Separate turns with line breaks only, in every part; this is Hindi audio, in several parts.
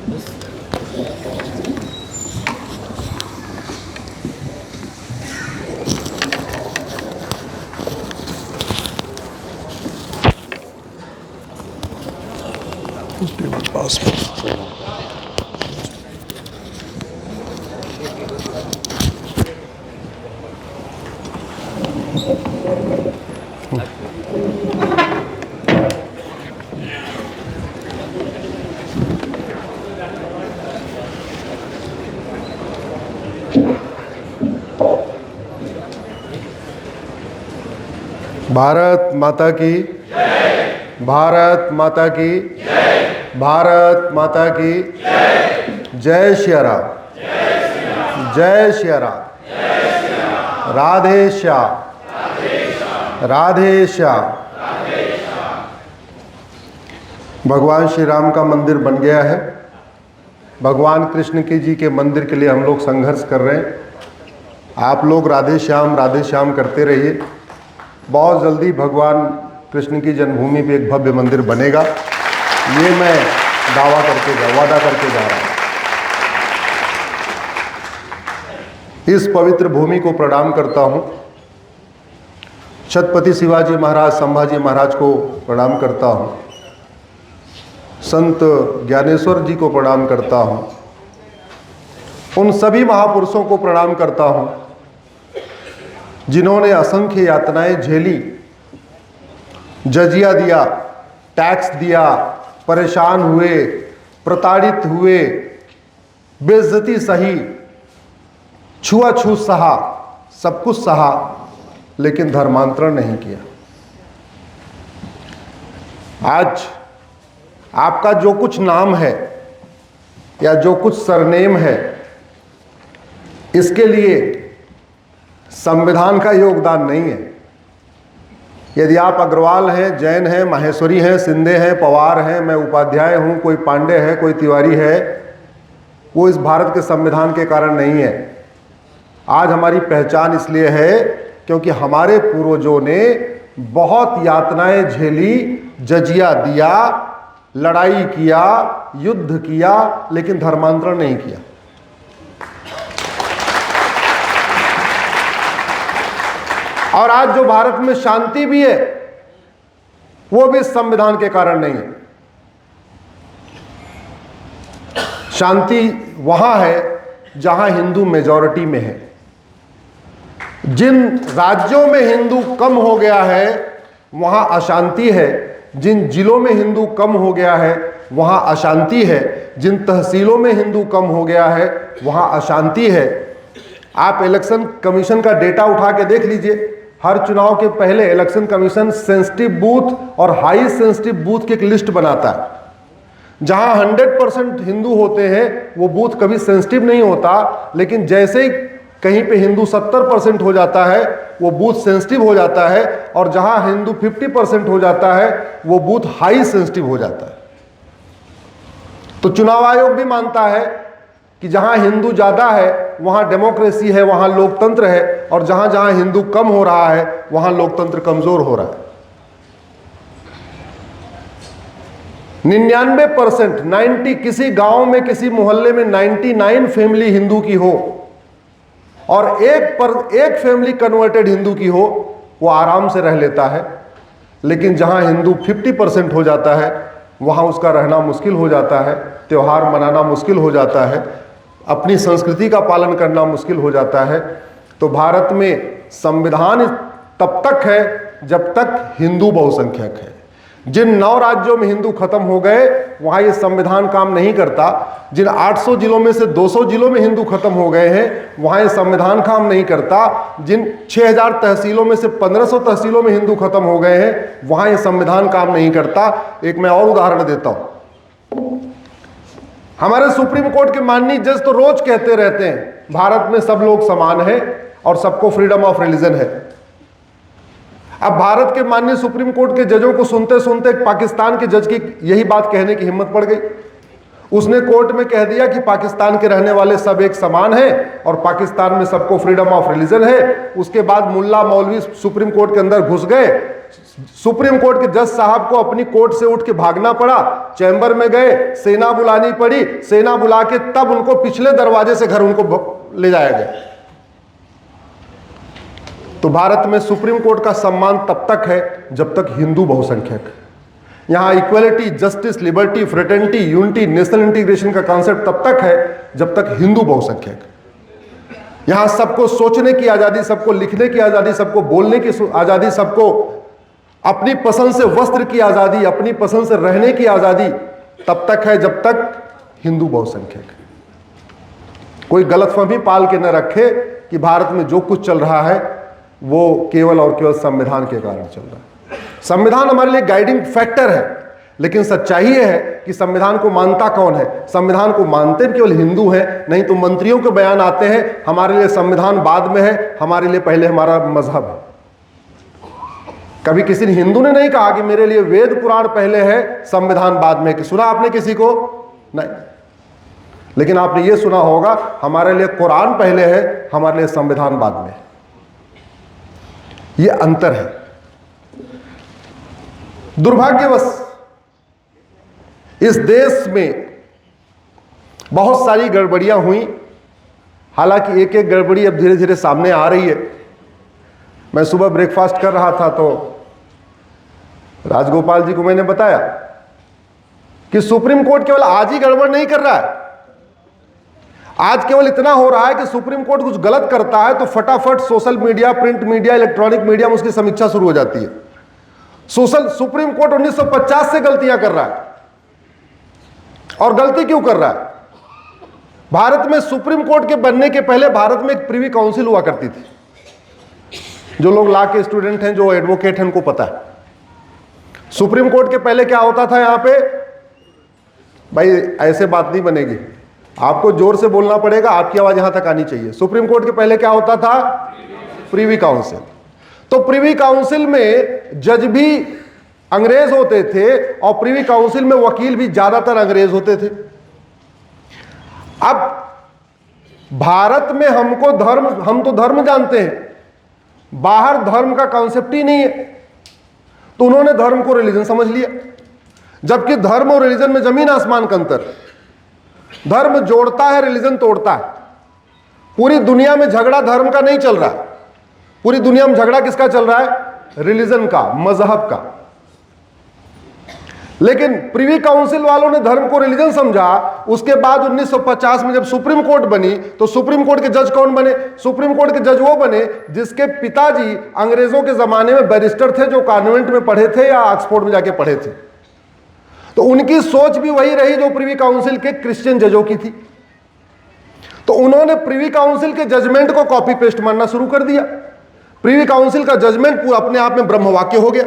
पास भारत माता की जय। भारत माता की जय। भारत माता की जय। जय श्री राम। जय श्री राम। राधे श्याम। राधे श्याम। भगवान श्री राम का मंदिर बन गया है। भगवान कृष्ण की जी के मंदिर के लिए हम लोग संघर्ष कर रहे हैं। आप लोग राधे श्याम करते रहिए। बहुत जल्दी भगवान कृष्ण की जन्मभूमि पे एक भव्य मंदिर बनेगा, ये मैं वादा करके जा रहा हूँ। इस पवित्र भूमि को प्रणाम करता हूँ। छत्रपति शिवाजी महाराज, संभाजी महाराज को प्रणाम करता हूँ। संत ज्ञानेश्वर जी को प्रणाम करता हूँ। उन सभी महापुरुषों को प्रणाम करता हूँ जिन्होंने असंख्य यातनाएं झेली, जजिया दिया, टैक्स दिया, परेशान हुए, प्रताड़ित हुए, बेइज्जती सही, छुआछूत सहा, सब कुछ सहा, लेकिन धर्मांतरण नहीं किया। आज आपका जो कुछ नाम है या जो कुछ सरनेम है, इसके लिए संविधान का योगदान नहीं है। यदि आप अग्रवाल हैं, जैन हैं, माहेश्वरी हैं, सिंधे हैं, पवार हैं, मैं उपाध्याय हूं, कोई पांडे है, कोई तिवारी है, वो इस भारत के संविधान के कारण नहीं है। आज हमारी पहचान इसलिए है क्योंकि हमारे पूर्वजों ने बहुत यातनाएं झेली, जजिया दिया, लड़ाई किया, युद्ध किया, लेकिन धर्मांतरण नहीं किया। और आज जो भारत में शांति भी है, वो भी इस संविधान के कारण नहीं है। शांति वहां है जहां हिंदू मेजॉरिटी में है। जिन राज्यों में हिंदू कम हो गया है वहां अशांति है। जिन जिलों में हिंदू कम हो गया है वहां अशांति है। जिन तहसीलों में हिंदू कम हो गया है वहां अशांति है। आप इलेक्शन कमीशन का डेटा उठा के देख लीजिए। हर चुनाव के पहले इलेक्शन कमीशन सेंसिटिव बूथ और हाई सेंसिटिव बूथ की एक लिस्ट बनाता है। जहां 100% हिंदू होते हैं वो बूथ कभी सेंसिटिव नहीं होता, लेकिन जैसे ही कहीं पे हिंदू 70% हो जाता है वो बूथ सेंसिटिव हो जाता है, और जहां हिंदू 50% हो जाता है वो बूथ हाई सेंसिटिव हो जाता है। तो चुनाव आयोग भी मानता है कि जहां हिंदू ज्यादा है वहां डेमोक्रेसी है, वहां लोकतंत्र है, और जहां जहां हिंदू कम हो रहा है वहां लोकतंत्र कमजोर हो रहा है। 99% 90 किसी गांव में, किसी मोहल्ले में 99 फैमिली हिंदू की हो और एक फैमिली कन्वर्टेड हिंदू की हो, वो आराम से रह लेता है। लेकिन जहां हिंदू 50% हो जाता है वहां उसका रहना मुश्किल हो जाता है, त्योहार मनाना मुश्किल हो जाता है, अपनी संस्कृति का पालन करना मुश्किल हो जाता है। तो भारत में संविधान तब तक है जब तक हिंदू बहुसंख्यक है। जिन 9 राज्यों में हिंदू खत्म हो गए वहां ये संविधान काम नहीं करता। जिन 800 जिलों में से 200 जिलों में हिंदू खत्म हो गए हैं वहां ये संविधान काम नहीं करता। जिन 6000 तहसीलों में से 1500 तहसीलों में हिंदू खत्म हो गए हैं वहां ये संविधान काम नहीं करता। एक मैं और उदाहरण देता हूं। हमारे सुप्रीम कोर्ट के माननीय जज तो रोज कहते रहते हैं भारत में सब लोग समान हैं और सबको फ्रीडम ऑफ रिलीजन है। अब भारत के माननीय सुप्रीम कोर्ट के जजों को सुनते सुनते पाकिस्तान के जज की यही बात कहने की हिम्मत पड़ गई। उसने कोर्ट में कह दिया कि पाकिस्तान के रहने वाले सब एक समान हैं और पाकिस्तान में सबको फ्रीडम ऑफ रिलीजन है। उसके बाद मुल्ला मौलवी सुप्रीम कोर्ट के अंदर घुस गए। सुप्रीम कोर्ट के जज साहब को अपनी कोर्ट से उठ के भागना पड़ा, चैम्बर में गए, सेना बुलानी पड़ी, सेना बुला के तब उनको पिछले दरवाजे से घर उनको ले जाया गया। तो भारत में सुप्रीम कोर्ट का सम्मान तब तक है जब तक हिंदू बहुसंख्यक। यहां equality, justice, liberty, fraternity, unity, national integration का कॉन्सेप्ट तब तक है जब तक हिंदू बहुसंख्यक। यहां सबको सोचने की आजादी, सबको लिखने की आजादी, सबको बोलने की आजादी, सबको अपनी पसंद से वस्त्र की आजादी, अपनी पसंद से रहने की आजादी तब तक है जब तक हिंदू बहुसंख्यक। कोई गलतफहमी पाल के न रखे कि भारत में जो कुछ चल रहा है वो केवल और केवल संविधान के कारण चल रहा है। संविधान हमारे लिए गाइडिंग फैक्टर है, लेकिन सच्चाई यह है कि संविधान को मानता कौन है? संविधान को मानते केवल हिंदू हैं। नहीं तो मंत्रियों के बयान आते हैं, हमारे लिए संविधान बाद में है, हमारे लिए पहले हमारा मजहब है। कभी किसी हिंदू ने नहीं कहा कि मेरे लिए वेद पुराण पहले है, संविधान बाद में। सुना आपने किसी को? नहीं। लेकिन आपने ये सुना होगा, हमारे लिए कुरान पहले है, हमारे लिए संविधान बाद में। ये अंतर है। दुर्भाग्यवश इस देश में बहुत सारी गड़बड़ियां हुई। हालांकि एक एक गड़बड़ी अब धीरे धीरे सामने आ रही है। मैं सुबह ब्रेकफास्ट कर रहा था तो राजगोपाल जी को मैंने बताया कि सुप्रीम कोर्ट केवल आज ही गड़बड़ नहीं कर रहा है। आज केवल इतना हो रहा है कि सुप्रीम कोर्ट कुछ गलत करता है तो फटाफट social media, print media, electronic media में उसकी समीक्षा शुरू हो जाती है। सुप्रीम कोर्ट 1950 से गलतियां कर रहा है। और गलती क्यों कर रहा है? भारत में सुप्रीम कोर्ट के बनने के पहले भारत में एक प्रिवी काउंसिल हुआ करती थी। जो लोग लॉ के स्टूडेंट हैं, जो एडवोकेट हैं, उनको पता है सुप्रीम कोर्ट के पहले क्या होता था। यहां पे भाई ऐसे बात नहीं बनेगी, आपको जोर से बोलना पड़ेगा, आपकी आवाज यहां तक आनी चाहिए। सुप्रीम कोर्ट के पहले क्या होता था? Privy council. तो प्रिवी काउंसिल में जज भी अंग्रेज होते थे और प्रिवी काउंसिल में वकील भी ज्यादातर अंग्रेज होते थे। अब भारत में हम तो धर्म जानते हैं, बाहर धर्म का कॉन्सेप्ट ही नहीं है। तो उन्होंने धर्म को रिलीजन समझ लिया, जबकि धर्म और रिलीजन में जमीन आसमान का अंतर। धर्म जोड़ता है, रिलीजन तोड़ता है। पूरी दुनिया में झगड़ा धर्म का नहीं चल रहा है, पूरी दुनिया में झगड़ा किसका चल रहा है? रिलीजन का, मजहब का। लेकिन प्रिवी काउंसिल वालों ने धर्म को रिलीजन समझा। उसके बाद 1950 में जब सुप्रीम कोर्ट बनी तो सुप्रीम कोर्ट के जज कौन बने? सुप्रीम कोर्ट के जज वो बने जिसके पिताजी अंग्रेजों के जमाने में बैरिस्टर थे, जो कॉन्वेंट में पढ़े थे या ऑक्सफोर्ड में जाके पढ़े थे। तो उनकी सोच भी वही रही जो प्रिवी काउंसिल के क्रिश्चियन जजों की थी। तो उन्होंने प्रिवी काउंसिल के जजमेंट को कॉपी पेस्ट मानना शुरू कर दिया। प्रिवी काउंसिल का जजमेंट पूरा अपने आप में ब्रह्म वाक्य हो गया।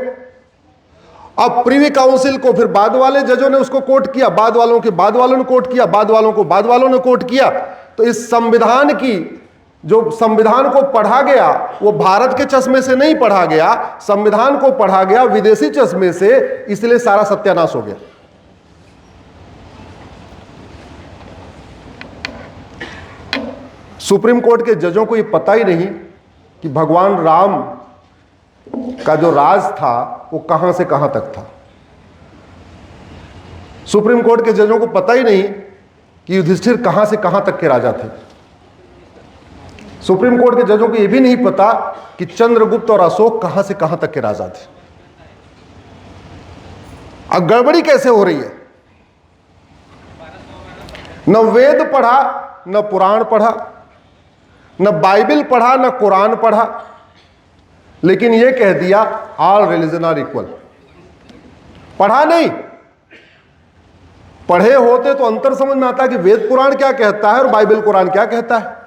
अब प्रिवी काउंसिल को फिर बाद वाले जजों ने उसको कोट किया, बाद वालों के बाद वालों ने कोट किया, बाद वालों को बाद वालों ने कोट किया। तो इस संविधान की जो संविधान को पढ़ा गया वो भारत के चश्मे से नहीं पढ़ा गया, संविधान को पढ़ा गया विदेशी चश्मे से, इसलिए सारा सत्यानाश हो गया। सुप्रीम कोर्ट के जजों को ये पता ही नहीं कि भगवान राम का जो राज था वो कहां से कहां तक था। सुप्रीम कोर्ट के जजों को पता ही नहीं कि युधिष्ठिर कहां से कहां तक के राजा थे। सुप्रीम कोर्ट के जजों को यह भी नहीं पता कि चंद्रगुप्त और अशोक कहां से कहां तक के राजा थे। अब गड़बड़ी कैसे हो रही है? न वेद पढ़ा, न पुराण पढ़ा, न बाइबल पढ़ा, न कुरान पढ़ा, लेकिन यह कह दिया ऑल रिलीजन आर इक्वल। पढ़ा नहीं, पढ़े होते तो अंतर समझ में आता कि वेद पुराण क्या कहता है और बाइबल कुरान क्या कहता है।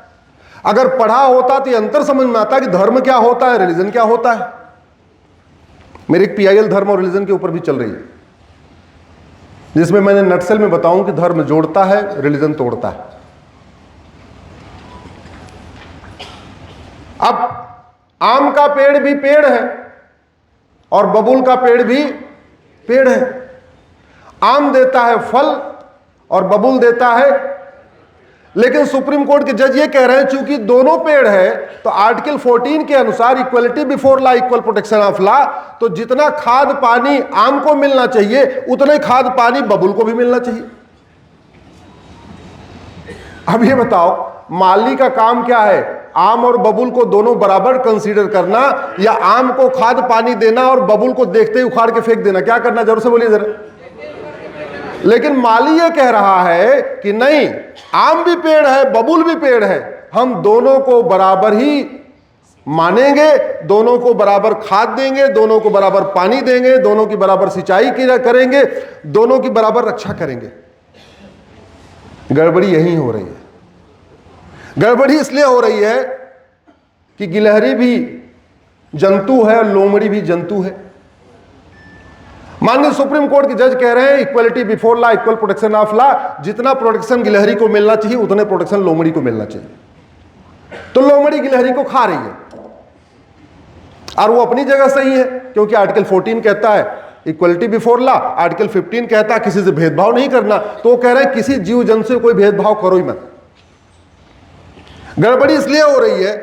अगर पढ़ा होता तो अंतर समझ में आता कि धर्म क्या होता है, रिलीजन क्या होता है। मेरी एक PIL धर्म और रिलीजन के ऊपर भी चल रही है, जिसमें मैंने नटसेल में बताऊं कि धर्म जोड़ता है, रिलीजन तोड़ता है। अब आम का पेड़ भी पेड़ है और बबूल का पेड़ भी पेड़ है। आम देता है फल और बबुल देता है। लेकिन सुप्रीम कोर्ट के जज ये कह रहे हैं चूंकि दोनों पेड़ है तो आर्टिकल 14 के अनुसार equality before law equal protection of law, तो जितना खाद पानी आम को मिलना चाहिए उतना ही खाद पानी बबुल को भी मिलना चाहिए। अब ये बताओ माली का काम क्या है, आम और बबुल को दोनों बराबर कंसीडर करना, या आम को खाद पानी देना और बबुल को देखते ही उखाड़ के फेंक देना? क्या करना, जरूर से बोलिए जरा। लेकिन माली ये कह रहा है कि नहीं, आम भी पेड़ है बबुल भी पेड़ है, हम दोनों को बराबर ही मानेंगे, दोनों को बराबर खाद देंगे, दोनों को बराबर पानी देंगे, दोनों की बराबर सिंचाई करेंगे, दोनों की बराबर रक्षा करेंगे। गड़बड़ी यही हो रही है। गड़बड़ी इसलिए हो रही है कि गिलहरी भी जंतु है और लोमड़ी भी जंतु है। माननीय सुप्रीम कोर्ट के जज कह रहे हैं equality before law equal protection of law, जितना प्रोटेक्शन गिलहरी को मिलना चाहिए उतने प्रोटेक्शन लोमड़ी को मिलना चाहिए। तो लोमड़ी गिलहरी को खा रही है और वो अपनी जगह सही है, क्योंकि आर्टिकल 14 कहता है इक्वलिटी बिफोर लॉ, आर्टिकल 15 कहता है किसी से भेदभाव नहीं करना। तो वो कह रहे हैं किसी जीव जंतु से कोई भेदभाव करो ही मत। गड़बड़ी इसलिए हो रही है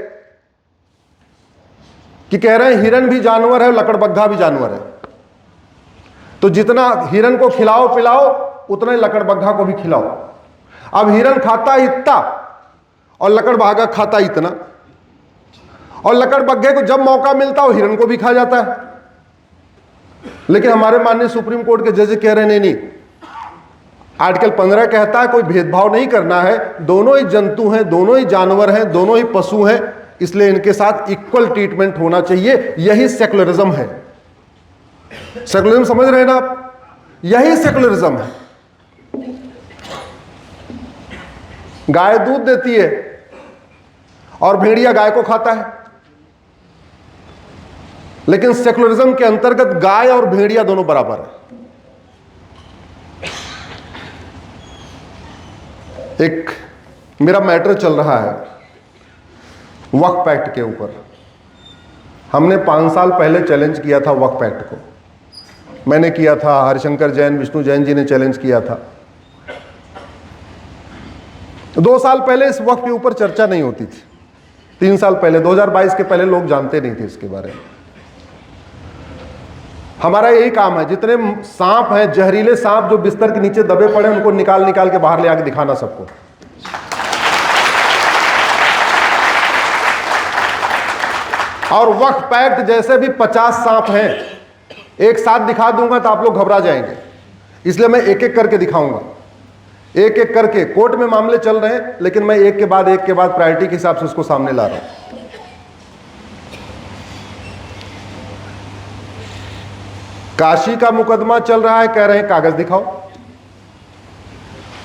कि कह रहे हैं हिरन भी जानवर है, लकड़बग्घा भी जानवर है, तो जितना हिरन को खिलाओ पिलाओ उतना ही लकड़बग्घा को भी खिलाओ। अब हिरन खाता इतना और लकड़बग्घा खाता इतना, और लकड़बग्घे को जब मौका मिलता हो हिरन को भी खा जाता है। लेकिन हमारे माननीय सुप्रीम कोर्ट के जज कह रहे हैं नहीं, आर्टिकल 15 कहता है कोई भेदभाव नहीं करना है, दोनों ही जंतु हैं, दोनों ही जानवर हैं, दोनों ही पशु हैं, इसलिए इनके साथ इक्वल ट्रीटमेंट होना चाहिए। यही सेकुलरिज्म है। सेकुलरिज्म समझ रहे हैं ना आप? यही सेकुलरिज्म है। गाय दूध देती है और भेड़िया गाय को खाता है, लेकिन सेकुलरिज्म के अंतर्गत गाय और भेड़िया दोनों बराबर है। एक मेरा मैटर चल रहा है वक्फ एक्ट के ऊपर। हमने 5 साल पहले चैलेंज किया था वक्फ एक्ट को, मैंने किया था, हरिशंकर जैन, विष्णु जैन जी ने चैलेंज किया था। 2 साल पहले इस वक्फ के ऊपर चर्चा नहीं होती थी। 3 साल पहले 2022 के पहले लोग जानते नहीं थे इसके बारे में। हमारा यही काम है, जितने सांप हैं, जहरीले सांप जो बिस्तर के नीचे दबे पड़े, उनको निकाल निकाल के बाहर ले आके दिखाना सबको। और वक्फ एक्ट जैसे भी 50 सांप हैं, एक साथ दिखा दूंगा तो आप लोग घबरा जाएंगे, इसलिए मैं एक एक करके दिखाऊंगा। एक एक करके कोर्ट में मामले चल रहे हैं, लेकिन मैं एक के बाद प्रायोरिटी के हिसाब से उसको सामने ला रहा हूं। काशी का मुकदमा चल रहा है, कह रहे हैं कागज दिखाओ।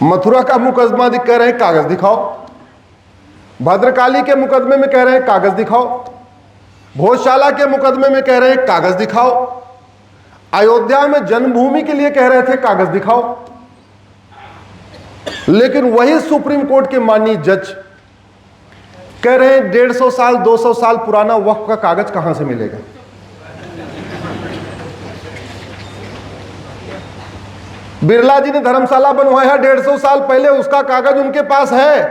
मथुरा का मुकदमा कह रहे हैं कागज दिखाओ। भद्रकाली के मुकदमे में कह रहे हैं कागज दिखाओ। भोजशाला के मुकदमे में कह रहे हैं कागज दिखाओ। अयोध्या में जन्मभूमि के लिए कह रहे थे कागज दिखाओ। लेकिन वही सुप्रीम कोर्ट के माननीय जज कह रहे हैं 150 साल 200 साल पुराना वक्फ का कागज कहां से मिलेगा। बिरला जी ने धर्मशाला बनवाया 150 साल पहले, उसका कागज उनके पास है।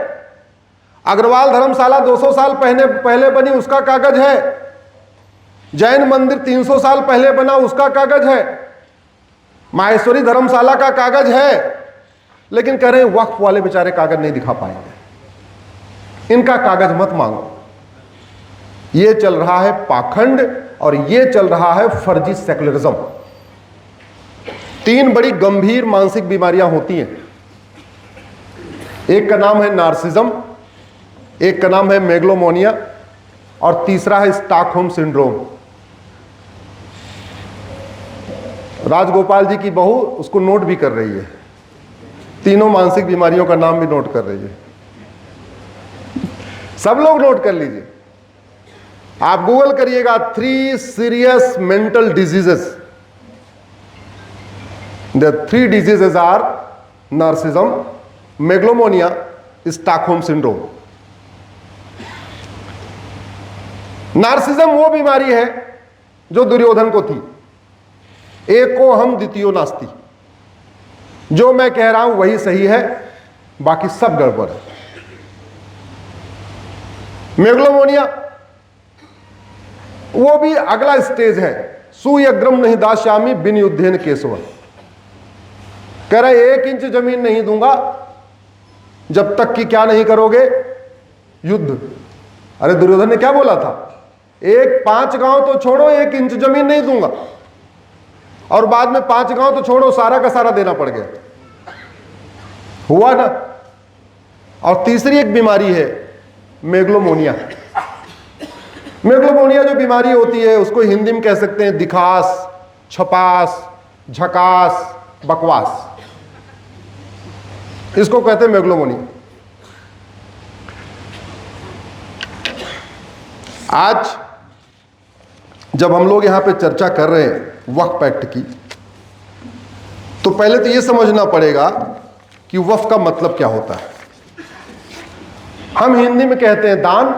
अग्रवाल धर्मशाला 200 साल पहले बनी, उसका कागज है। जैन मंदिर 300 साल पहले बना, उसका कागज है। माहेश्वरी धर्मशाला का कागज है। लेकिन कह रहे हैं वक्फ वाले बेचारे कागज नहीं दिखा पाएंगे, इनका कागज मत मांगो। ये चल रहा है पाखंड और ये चल रहा है फर्जी सेकुलरिज्म। 3 बड़ी गंभीर मानसिक बीमारियां होती हैं। एक का नाम है नार्सिज्म, एक का नाम है मेगलोमोनिया और तीसरा है स्टॉकहोम सिंड्रोम। राजगोपाल जी की बहू उसको नोट भी कर रही है, तीनों मानसिक बीमारियों का नाम भी नोट कर रही है। सब लोग नोट कर लीजिए, आप गूगल करिएगा 3 serious mental diseases. The 3 diseases are narcissism, megalomania, Stockholm syndrome। Narcissism वो बीमारी है जो दुर्योधन को थी, एक को हम द्वितीयो नास्ति। जो मैं कह रहा हूं वही सही है, बाकी सब गड़बड़ है। मेगलोमोनिया वो भी अगला स्टेज है। सुयग्रम नहीं दास्यामि बिन युद्धेन केशव। कह रहे 1 इंच जमीन नहीं दूंगा जब तक कि क्या नहीं करोगे, युद्ध। अरे दुर्योधन ने क्या बोला था, 5 गांव तो छोड़ो 1 इंच जमीन नहीं दूंगा, और बाद में 5 गांव तो छोड़ो सारा का सारा देना पड़ गया। हुआ ना। और तीसरी एक बीमारी है मेगलोमोनिया। मेगलोमोनिया जो बीमारी होती है उसको हिंदी में कह सकते हैं दिखास, छपास, झकास, बकवास, इसको कहते हैं मेगलोमोनिया। आज जब हम लोग यहां पे चर्चा कर रहे हैं वक्फ एक्ट की, तो पहले तो यह समझना पड़ेगा कि वक्फ का मतलब क्या होता है। हम हिंदी में कहते हैं दान,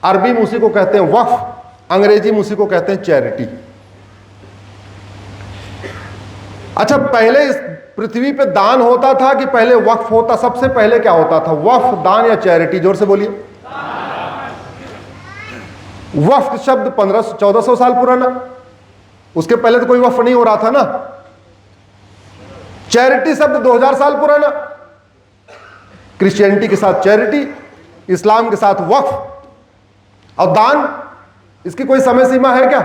अरबी में उसी को कहते हैं वक्फ, अंग्रेजी में उसी को कहते हैं चैरिटी। अच्छा, पहले इस पृथ्वी पे दान होता था कि पहले वक्फ होता? सबसे पहले क्या होता था, वक्फ, दान या चैरिटी? जोर से बोलिए। वक्फ शब्द 1400 साल पुराना, उसके पहले तो कोई वक्फ नहीं हो रहा था ना। चैरिटी शब्द 2000 साल पुराना, क्रिश्चियनिटी के साथ चैरिटी, इस्लाम के साथ वक्फ। और दान, इसकी कोई समय सीमा है क्या?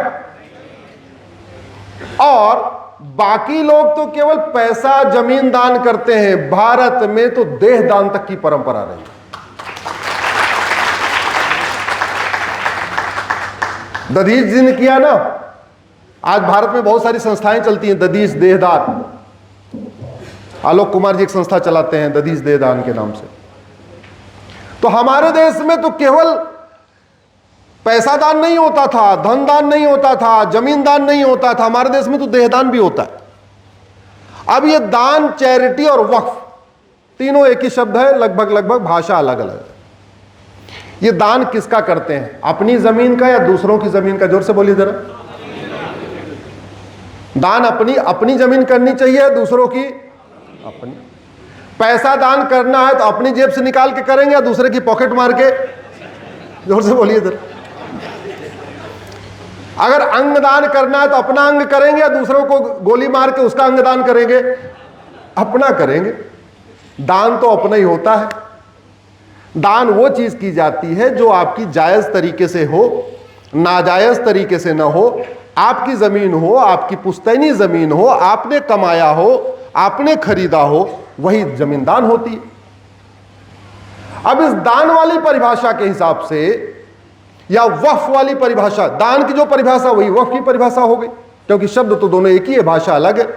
और बाकी लोग तो केवल पैसा, जमीन दान करते हैं। भारत में तो देह दान तक की परंपरा रही। दधीच जी ने किया ना। आज भारत में बहुत सारी संस्थाएं चलती हैं, दधीच देहदान। आलोक कुमार जी एक संस्था चलाते हैं दधीच देहदान के नाम से। तो हमारे देश में तो केवल पैसा दान नहीं होता था, धन दान नहीं होता था, जमीन दान नहीं होता था, हमारे देश में तो देहदान भी होता है। अब ये दान, चैरिटी और वक्फ तीनों एक ही शब्द है, लगभग भाषा अलग अलग है। ये दान किसका करते हैं, अपनी जमीन का या दूसरों की जमीन का? जोर से बोलिए जरा। दान अपनी जमीन करनी चाहिए, दूसरों की अपनी। पैसा दान करना है तो अपनी जेब से निकाल के करेंगे या दूसरे की पॉकेट मार के? जोर से बोलिए जरा। अगर अंग दान करना है तो अपना अंग करेंगे या दूसरों को गोली मार के उसका अंग दान करेंगे? अपना करेंगे। दान तो अपना ही होता है। दान वो चीज की जाती है जो आपकी जायज तरीके से हो, नाजायज तरीके से ना हो। आपकी जमीन हो, आपकी पुश्तैनी जमीन हो, आपने कमाया हो, आपने खरीदा हो, वही जमीन दान होती है। अब इस दान वाली परिभाषा के हिसाब से या वक्फ वाली परिभाषा, दान की जो परिभाषा वही वक्फ की परिभाषा हो गई, क्योंकि शब्द तो दोनों एक ही है, भाषा अलग है।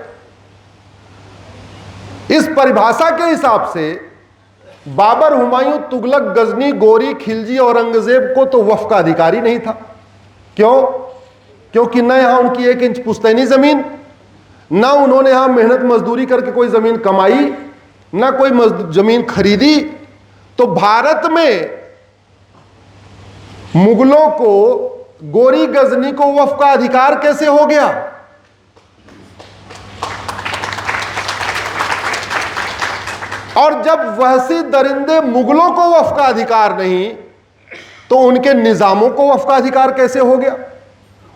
इस परिभाषा के हिसाब से बाबर, हुमायूं, तुगलक, गजनी, गोरी, खिलजी, औरंगजेब को तो वक्फ का अधिकारी नहीं था। क्यों? क्योंकि न यहां उनकी 1 इंच पुश्तैनी जमीन, ना उन्होंने यहां मेहनत मजदूरी करके कोई जमीन कमाई, ना कोई जमीन खरीदी। तो भारत में मुगलों को, गोरी गजनी को वक्फ का अधिकार कैसे हो गया? और जब वहसी दरिंदे मुगलों को वक्फ का अधिकार नहीं, तो उनके निजामों को वक्फ का अधिकार कैसे हो गया?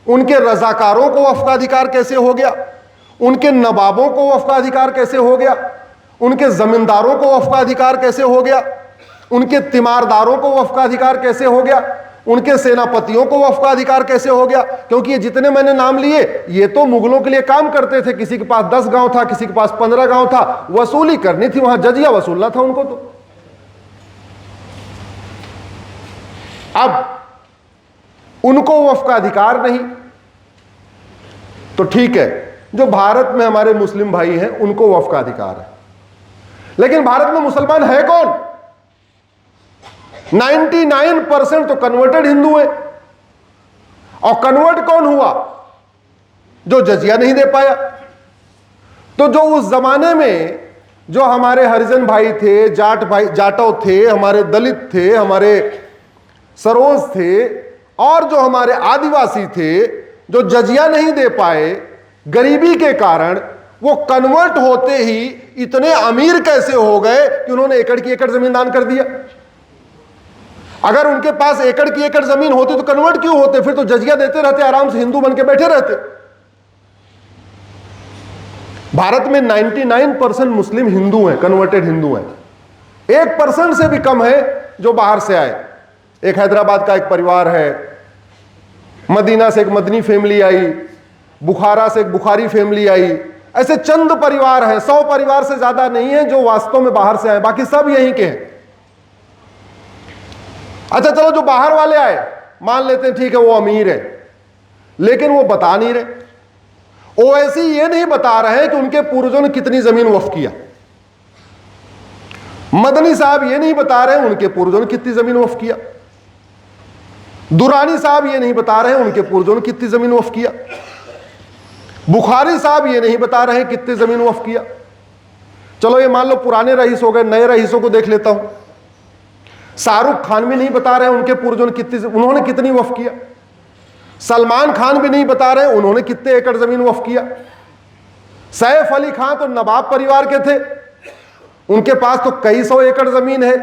उनके रजाकारों को वक्फ का अधिकार कैसे हो गया? उनके नवाबों को वक्फ का अधिकार कैसे हो गया? उनके जमींदारों को वक्फ का अधिकार कैसे हो गया? उनके तिमारदारों को वक्फ का अधिकार कैसे हो गया? उनके सेनापतियों को वक्फ का अधिकार कैसे हो गया? क्योंकि ये जितने मैंने नाम लिए, ये तो मुगलों के लिए काम करते थे। किसी के पास 10 गांव था, किसी के पास 15 गांव था, वसूली करनी थी, वहां जजिया वसूलना था उनको। तो अब उनको वक्फ का अधिकार नहीं, तो ठीक है, जो भारत में हमारे मुस्लिम भाई हैं उनको वक्फ का अधिकार है। लेकिन भारत में मुसलमान है कौन? 99% तो कन्वर्टेड हिंदू है। और कन्वर्ट कौन हुआ? जो जजिया नहीं दे पाया। तो जो उस जमाने में जो हमारे हरिजन भाई थे, जाटव थे, हमारे दलित थे, हमारे सरोज थे, और जो हमारे आदिवासी थे, जो जजिया नहीं दे पाए गरीबी के कारण, वो कन्वर्ट होते ही इतने अमीर कैसे हो गए कि उन्होंने एकड़ की एकड़ जमीन दान कर दिया? अगर उनके पास एकड़ की एकड़ जमीन होती तो कन्वर्ट क्यों होते? फिर तो जजिया देते रहते, आराम से हिंदू बन के बैठे रहते। भारत में 99% मुस्लिम हिंदू हैं, कन्वर्टेड हिंदू हैं। 1% से भी कम है जो बाहर से आए। एक हैदराबाद का एक परिवार है, मदीना से एक मदनी फैमिली आई, बुखारा से एक बुखारी फैमिली आई। ऐसे चंद परिवार हैं, 100 परिवार से ज्यादा नहीं है जो वास्तव में बाहर से आए, बाकी सब यहीं के हैं। अच्छा चलो, जो बाहर वाले आए मान लेते हैं ठीक है वो अमीर है, लेकिन वो बता नहीं रहे। ओवैसी ये नहीं बता रहे कि उनके पूर्वजों ने कितनी जमीन वक्फ किया। मदनी साहब ये नहीं बता रहे उनके पूर्वजों ने कितनी जमीन वक्फ किया। दुरानी साहब ये नहीं बता रहे उनके पूर्वजों ने कितनी जमीन वक्फ किया। बुखारी साहब ये नहीं बता रहे कितनी जमीन वक्फ किया। चलो ये मान लो पुराने रईस हो गए, नए रईसों को देख लेता हूं। शाहरुख खान भी नहीं बता रहे उनके पूर्वजों ने उन्होंने कितनी वक्फ किया। सलमान खान भी नहीं बता रहे उन्होंने कितने एकड़ जमीन वक्फ किया। सैफ अली खान तो नवाब परिवार के थे, उनके पास तो कई सौ एकड़ जमीन है।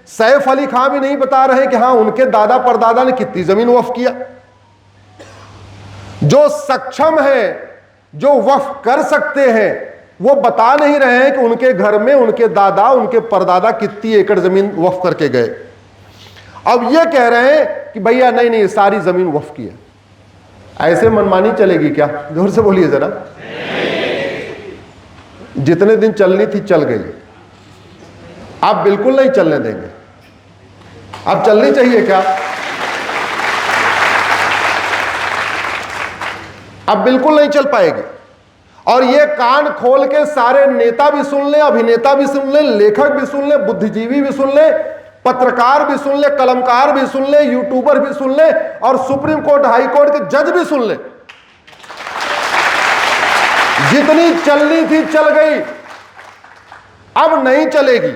सैफ अली खान भी नहीं बता रहे कि हां उनके दादा परदादा ने कितनी जमीन वक्फ किया। जो सक्षम है, जो वक्फ कर सकते हैं, वो बता नहीं रहे हैं कि उनके घर में उनके दादा उनके परदादा कितनी एकड़ जमीन वक्फ करके गए। अब ये कह रहे हैं कि भैया नहीं नहीं सारी जमीन वक्फ की है। ऐसे मनमानी चलेगी क्या? जोर से बोलिए जरा। जितने दिन चलनी थी चल गई, आप बिल्कुल नहीं चलने देंगे। अब चलनी चाहिए क्या? अब बिल्कुल नहीं चल पाएगी। और ये कान खोल के सारे नेता भी सुन ले, अभिनेता भी सुन ले, लेखक भी सुन ले, बुद्धिजीवी भी सुन ले, पत्रकार भी सुन ले, कलमकार भी सुन ले, यूट्यूबर भी सुन ले, और सुप्रीम कोर्ट हाई कोर्ट के जज भी सुन ले। जितनी चलनी थी चल गई, अब नहीं चलेगी।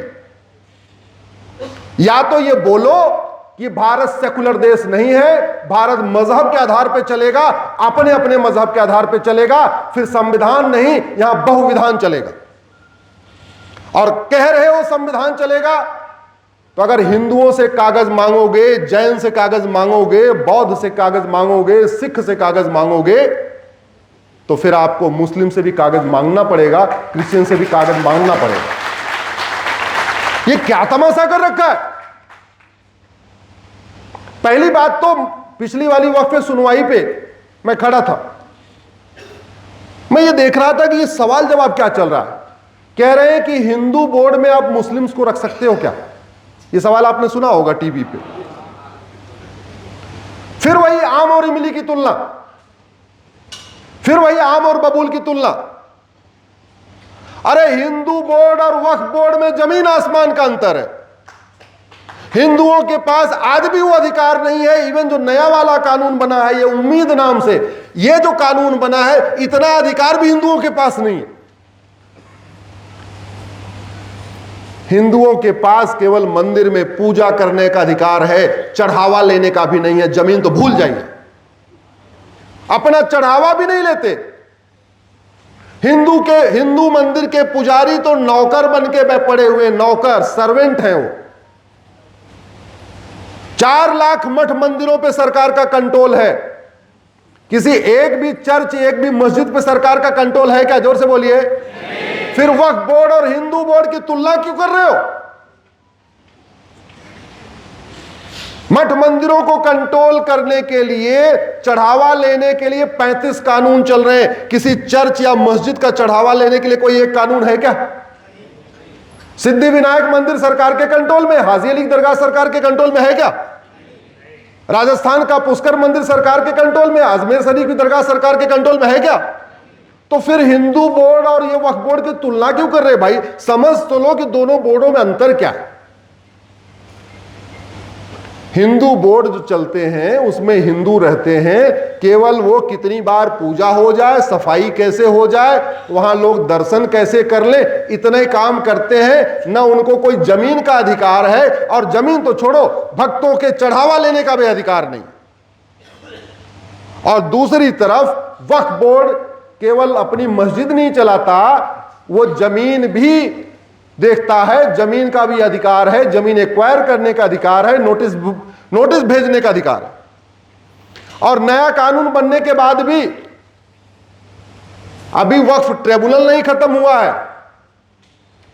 या तो ये बोलो कि भारत सेकुलर देश नहीं है, भारत मजहब के आधार पर चलेगा, अपने अपने मजहब के आधार पर चलेगा, फिर संविधान नहीं यहां बहुविधान चलेगा। और कह रहे हो संविधान चलेगा, तो अगर हिंदुओं से कागज मांगोगे, जैन से कागज मांगोगे, बौद्ध से कागज मांगोगे, सिख से कागज मांगोगे, तो फिर आपको मुस्लिम से भी कागज मांगना पड़ेगा, क्रिश्चियन से भी कागज मांगना पड़ेगा। ये क्या तमाशा कर रखा है? पहली बात तो पिछली वाली वक्फ सुनवाई पे मैं खड़ा था, मैं ये देख रहा था कि ये सवाल जवाब क्या चल रहा है। कह रहे हैं कि हिंदू बोर्ड में आप मुस्लिम्स को रख सकते हो क्या? ये सवाल आपने सुना होगा टीवी पे। फिर वही आम और इमली की तुलना, फिर वही आम और बबूल की तुलना। अरे हिंदू बोर्ड और वक्फ बोर्ड में जमीन आसमान का अंतर है। हिंदुओं के पास आज भी वो अधिकार नहीं है। इवन जो नया वाला कानून बना है, ये उम्मीद नाम से ये जो कानून बना है, इतना अधिकार भी हिंदुओं के पास नहीं है। हिंदुओं के पास केवल मंदिर में पूजा करने का अधिकार है, चढ़ावा लेने का भी नहीं है। जमीन तो भूल जाइए, अपना चढ़ावा भी नहीं लेते। हिंदू मंदिर के पुजारी तो नौकर बन के पड़े हुए, नौकर सर्वेंट हैं वो। 4 लाख मठ मंदिरों पे सरकार का कंट्रोल है। किसी एक भी चर्च, एक भी मस्जिद पे सरकार का कंट्रोल है क्या? जोर से बोलिए। फिर वक्फ बोर्ड और हिंदू बोर्ड की तुलना क्यों कर रहे हो? मठ मंदिरों को कंट्रोल करने के लिए, चढ़ावा लेने के लिए 35 कानून चल रहे हैं। किसी चर्च या मस्जिद का चढ़ावा लेने के लिए कोई एक कानून है क्या? सिद्धि विनायक मंदिर सरकार के कंट्रोल में, हाजी अली दरगाह सरकार के कंट्रोल में है क्या? राजस्थान का पुष्कर मंदिर सरकार के कंट्रोल में, अजमेर शरीफ की दरगाह सरकार के कंट्रोल में है क्या? तो फिर हिंदू बोर्ड और ये वक्फ बोर्ड की तुलना क्यों कर रहे हैं भाई? समझ तो लो कि दोनों बोर्डों में अंतर क्या है। हिंदू बोर्ड जो चलते हैं उसमें हिंदू रहते हैं, केवल वो कितनी बार पूजा हो जाए, सफाई कैसे हो जाए, वहां लोग दर्शन कैसे कर ले, इतने काम करते हैं। ना उनको कोई जमीन का अधिकार है, और जमीन तो छोड़ो, भक्तों के चढ़ावा लेने का भी अधिकार नहीं। और दूसरी तरफ वक्फ बोर्ड केवल अपनी मस्जिद नहीं चलाता, वो जमीन भी देखता है, जमीन का भी अधिकार है, जमीन एक्वायर करने का अधिकार है, नोटिस भेजने का अधिकार है। और नया कानून बनने के बाद भी अभी वक्फ ट्रिब्यूनल नहीं खत्म हुआ है।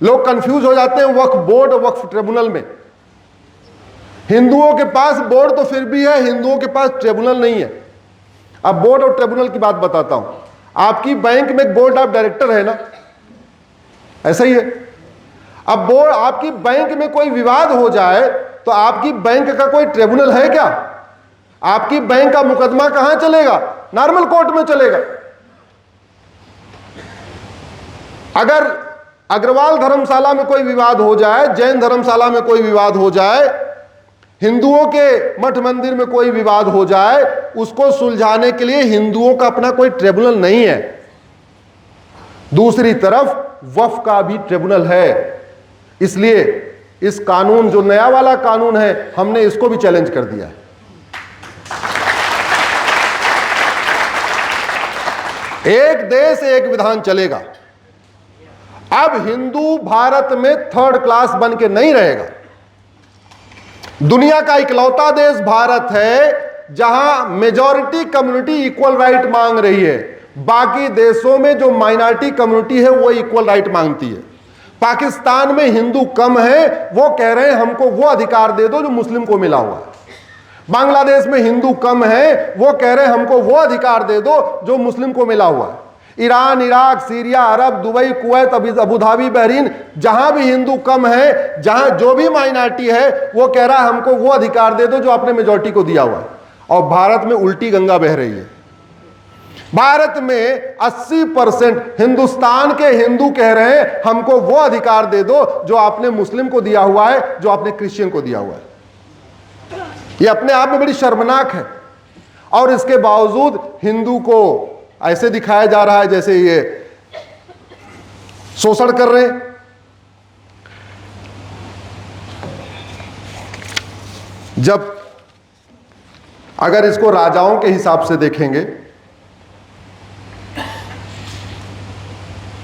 लोग कंफ्यूज हो जाते हैं वक्फ बोर्ड और वक्फ ट्रिब्यूनल में। हिंदुओं के पास बोर्ड तो फिर भी है, हिंदुओं के पास ट्रिब्यूनल नहीं है। अब बोर्ड और ट्रिब्यूनल की बात बताता हूं। आपकी बैंक में एक बोर्ड ऑफ डायरेक्टर है ना, ऐसा ही है। अब बोर्ड, आपकी बैंक में कोई विवाद हो जाए तो आपकी बैंक का कोई ट्रिब्यूनल है क्या? आपकी बैंक का मुकदमा कहां चलेगा? नॉर्मल कोर्ट में चलेगा। अगर अग्रवाल धर्मशाला में कोई विवाद हो जाए, जैन धर्मशाला में कोई विवाद हो जाए, हिंदुओं के मठ मंदिर में कोई विवाद हो जाए, उसको सुलझाने के लिए हिंदुओं का अपना कोई ट्रिब्यूनल नहीं है। दूसरी तरफ वक्फ का भी ट्रिब्यूनल है। इसलिए इस कानून, जो नया वाला कानून है, हमने इसको भी चैलेंज कर दिया है। एक देश एक विधान चलेगा। अब हिंदू भारत में थर्ड क्लास बन के नहीं रहेगा। दुनिया का इकलौता देश भारत है जहां मेजॉरिटी कम्युनिटी इक्वल राइट मांग रही है। बाकी देशों में जो माइनॉरिटी कम्युनिटी है वो इक्वल राइट मांगती है। पाकिस्तान में हिंदू कम है, वो कह रहे हैं हमको वो अधिकार दे दो जो मुस्लिम को मिला हुआ है। बांग्लादेश में हिंदू कम है, वो कह रहे हैं हमको वो अधिकार दे दो जो मुस्लिम को मिला हुआ है। Iran, Iraq, Syria, Arab, Dubai, Kuwait, Abu Dhabi, Bahrain, जहां भी हिंदू कम है, जहां जो भी माइनॉरिटी है, वो कह रहा है हमको वो अधिकार दे दो जो आपने मेजॉरिटी को दिया हुआ है। और भारत में उल्टी गंगा बह रही है। भारत में 80% हिंदुस्तान के हिंदू कह रहे हैं हमको वो अधिकार दे दो जो आपने मुस्लिम को दिया हुआ है, जो आपने क्रिश्चियन को दिया हुआ है। ये अपने आप में बड़ी शर्मनाक है। और इसके बावजूद हिंदू को ऐसे दिखाया जा रहा है जैसे ये शोषण कर रहे हैं। जब अगर इसको राजाओं के हिसाब से देखेंगे,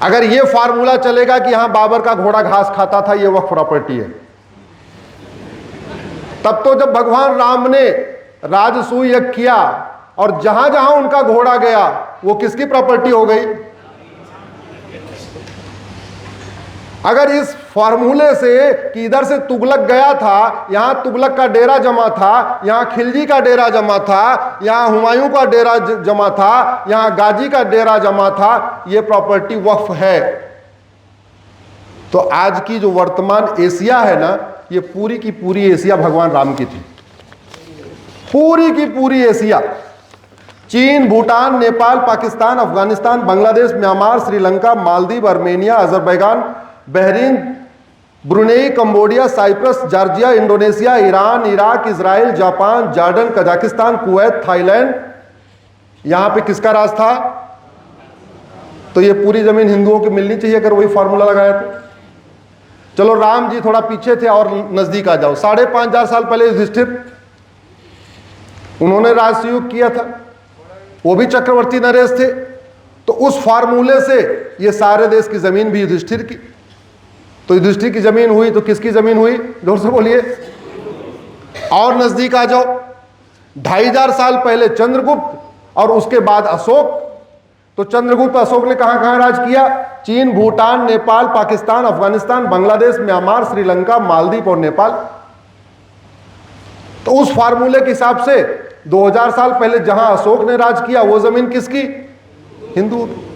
अगर ये फार्मूला चलेगा कि यहां बाबर का घोड़ा घास खाता था, ये वक्फ प्रॉपर्टी है, तब तो जब भगवान राम ने राजसूय यज्ञ किया और जहां जहां उनका घोड़ा गया वो किसकी प्रॉपर्टी हो गई? अगर इस फॉर्मूले से कि इधर से तुगलक गया था, यहां तुगलक का डेरा जमा था, यहां खिलजी का डेरा जमा था, यहां हुमायूं का डेरा जमा था, यहां गाजी का डेरा जमा था, यह प्रॉपर्टी वक्फ है। तो आज की जो वर्तमान एशिया है ना, ये पूरी की पूरी एशिया भगवान राम की थी। पूरी की पूरी एशिया, चीन, Bhutan, Nepal, Pakistan, Afghanistan, Bangladesh, Myanmar, Sri Lanka, Maldives, Armenia, Azerbaijan, Bahrain, Brunei, Cambodia, Cyprus, Georgia, Indonesia, Iran, Iraq, Israel, Japan, Jordan, Kazakhstan, Kuwait, Thailand, यहां पे किसका राज था? तो ये पूरी जमीन हिंदुओं की मिलनी चाहिए अगर वही फॉर्मूला लगाया तो। चलो राम जी थोड़ा पीछे थे और नजदीक आ जाओ। 5,500 साल पहले युधिष्ठिर, उन्होंने राजसूय किया था, वो भी चक्रवर्ती नरेश थे। तो उस फार्मूले से ये सारे देश की जमीन भी युधिष्ठिर की। तो युधिष्ठिर की जमीन हुई तो किसकी जमीन हुई? जोर से बोलिए। और नजदीक आ जाओ, 2,500 साल पहले चंद्रगुप्त और उसके बाद अशोक। तो चंद्रगुप्त अशोक ने कहां कहां राज किया? चीन, भूटान, नेपाल, पाकिस्तान, अफगानिस्तान, बांग्लादेश, म्यांमार, श्रीलंका, मालदीव और नेपाल। तो उस फार्मूले के हिसाब से 2000 साल पहले जहां अशोक ने राज किया वो जमीन किसकी? हिंदुओं की।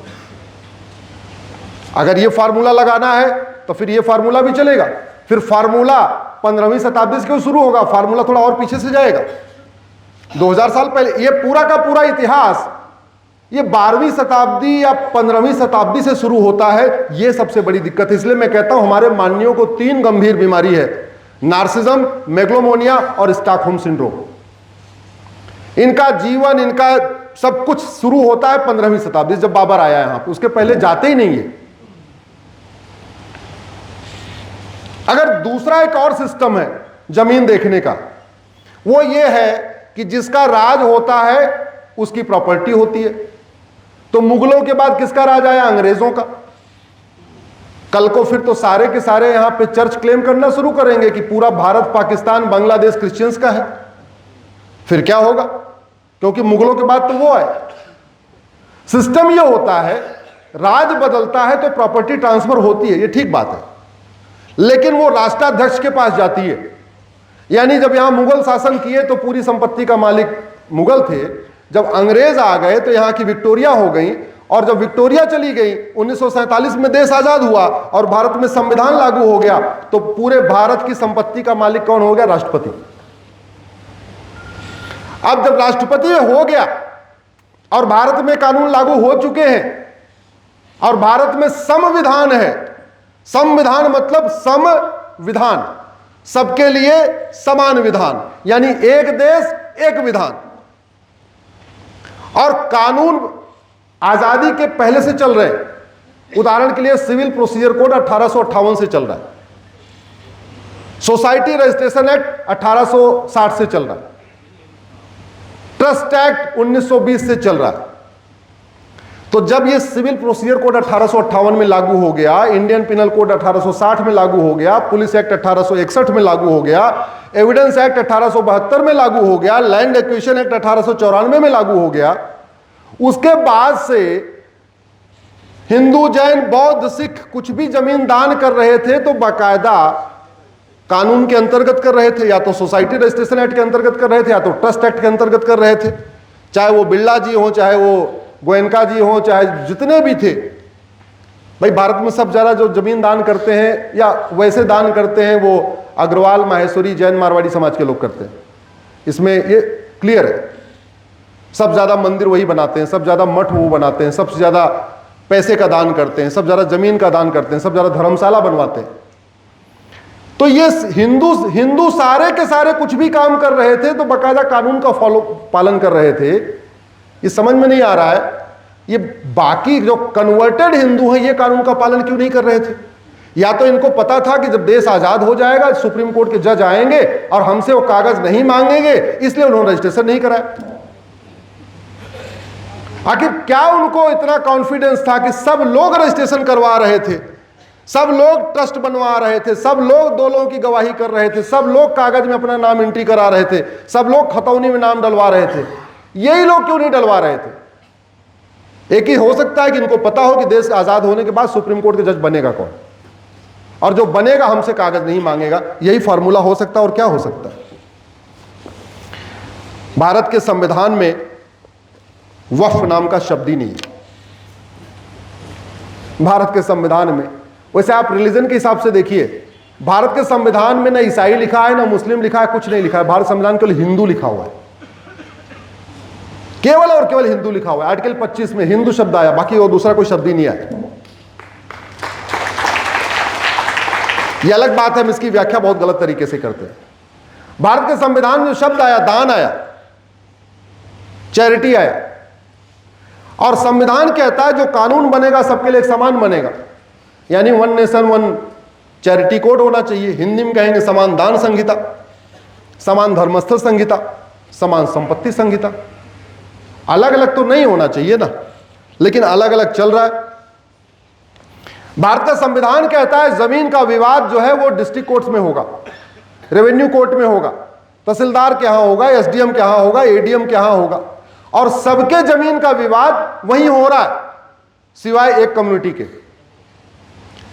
अगर ये फार्मूला लगाना है तो फिर ये फार्मूला भी चलेगा। फिर फार्मूला 15वीं शताब्दी से क्यों शुरू होगा? फार्मूला थोड़ा और पीछे से जाएगा। 2000 साल पहले ये पूरा का पूरा इतिहास ये 12वीं शताब्दी या 15वीं शताब्दी से शुरू होता है। ये सबसे बड़ी दिक्कत है। इसलिए मैं कहता हूं हमारे माननीयों को 3 गंभीर बीमारी है: नार्सिज्म, मेगलोमोनिया और स्टॉकहोम सिंड्रोम। इनका जीवन, इनका सब कुछ शुरू होता है 15वीं शताब्दी जब बाबर आया यहां पर। उसके पहले जाते ही नहीं है। अगर दूसरा एक और सिस्टम है जमीन देखने का, वो ये है कि जिसका राज होता है उसकी प्रॉपर्टी होती है। तो मुगलों के बाद किसका राज आया? अंग्रेजों का। कल को फिर तो सारे के सारे यहां पे चर्च क्लेम करना शुरू करेंगे कि पूरा भारत, पाकिस्तान, बांग्लादेश क्रिश्चियंस का है। फिर क्या होगा? क्योंकि मुगलों के बाद तो वो आए। सिस्टम ये होता है, राज बदलता है तो प्रॉपर्टी ट्रांसफर होती है, ये ठीक बात है, लेकिन वो राष्ट्राध्यक्ष के पास जाती है। यानी जब यहां मुगल शासन किए तो पूरी संपत्ति का मालिक मुगल थे। जब अंग्रेज आ गए तो यहां की विक्टोरिया हो गई, और जब विक्टोरिया चली गई, 1947 में देश आजाद हुआ और भारत में संविधान लागू हो गया, तो पूरे भारत की संपत्ति का मालिक कौन हो गया? राष्ट्रपति। अब जब राष्ट्रपति हो गया और भारत में कानून लागू हो चुके हैं और भारत में संविधान है, संविधान मतलब समविधान, सबके लिए समान विधान, यानी एक देश एक विधान, और कानून आजादी के पहले से चल रहे हैं। उदाहरण के लिए सिविल प्रोसीजर कोड 1858 से चल रहा है, सोसाइटी रजिस्ट्रेशन एक्ट 1860 से चल रहा है, ट्रस्ट एक्ट 1920 से चल रहा है। तो जब ये सिविल प्रोसीजर कोड 1858 में लागू हो गया, इंडियन पिनल कोड 1860 में लागू हो गया, पुलिस एक्ट 1861 में लागू हो गया, एविडेंस एक्ट 1872 में लागू हो गया, लैंड एक्विजिशन एक्ट 1894 में लागू हो गया, उसके बाद से हिंदू, जैन, बौद्ध, सिख कुछ भी जमीन दान कर रहे थे तो बाकायदा कानून के अंतर्गत कर रहे थे, या तो सोसाइटी रजिस्ट्रेशन एक्ट के अंतर्गत कर रहे थे, या तो ट्रस्ट एक्ट के अंतर्गत कर रहे थे। चाहे वो बिरला जी हो, चाहे वो गोयनका जी हो, चाहे जितने भी थे। भाई भारत में सब जरा जो जमीन दान करते हैं या वैसे दान करते हैं वो अग्रवाल, माहेश्वरी, जैन, मारवाड़ी समाज के लोग करते हैं, इसमें ये क्लियर है। सब ज्यादा मंदिर वही बनाते हैं, सब ज्यादा मठ वो बनाते हैं, सबसे ज्यादा पैसे का दान करते हैं, सब ज्यादा जमीन का दान करते हैं, सब ज्यादा धर्मशाला बनवाते हैं। तो ये हिंदू सारे के सारे कुछ भी काम कर रहे थे तो बाकायदा कानून का पालन कर रहे थे। ये समझ में नहीं आ रहा है, ये बाकी जो कन्वर्टेड हिंदू हैं ये कानून का पालन क्यों नहीं कर रहे थे? या तो इनको पता था कि जब देश आजाद हो जाएगा सुप्रीम कोर्ट के जज आएंगे और हमसे वो कागज नहीं मांगेंगे, इसलिए उन्होंने रजिस्ट्रेशन नहीं कराया। आखिर क्या उनको इतना कॉन्फिडेंस था कि सब लोग रजिस्ट्रेशन करवा रहे थे, सब लोग ट्रस्ट बनवा रहे थे, सब लोग दो लोगों की गवाही कर रहे थे, सब लोग कागज में अपना नाम एंट्री करा रहे थे, सब लोग खतौनी में नाम डलवा रहे थे, यही लोग क्यों नहीं डलवा रहे थे? एक ही हो सकता है कि इनको पता हो कि देश आजाद होने के बाद सुप्रीम कोर्ट के जज बनेगा कौन, और जो बनेगा हमसे कागज नहीं मांगेगा। यही फॉर्मूला हो सकता है, और क्या हो सकता है? भारत के संविधान में वक्फ नाम का शब्द ही नहीं है। भारत के संविधान में, वैसे आप रिलीजन के हिसाब से देखिए, भारत के संविधान में ना ईसाई लिखा है, ना मुस्लिम लिखा है, कुछ नहीं लिखा है। भारत संविधान केवल हिंदू लिखा हुआ है, केवल और केवल हिंदू लिखा हुआ है। आर्टिकल 25 में हिंदू शब्द आया, बाकी वो दूसरा कोई शब्द ही नहीं आया। ये अलग बात है, हम इसकी व्याख्या बहुत गलत तरीके से करते हैं। भारत के संविधान में जो शब्द आया, दान आया, चैरिटी आया, और संविधान कहता है जो कानून बनेगा सबके लिए एक समान बनेगा, यानी one nation one charity code होना चाहिए। हिंदी में कहेंगे समान दान संहिता, समान धर्मस्थल संहिता, समान संपत्ति संहिता। अलग अलग तो नहीं होना चाहिए ना, लेकिन अलग अलग चल रहा है। भारत का संविधान कहता है जमीन का विवाद जो है वो डिस्ट्रिक्ट कोर्ट्स में होगा, रेवेन्यू कोर्ट में होगा, तहसीलदार के यहां होगा, एसडीएम के यहां होगा, एडीएम के यहां होगा, और सबके जमीन का विवाद वहीं हो रहा है, सिवाय एक कम्युनिटी के,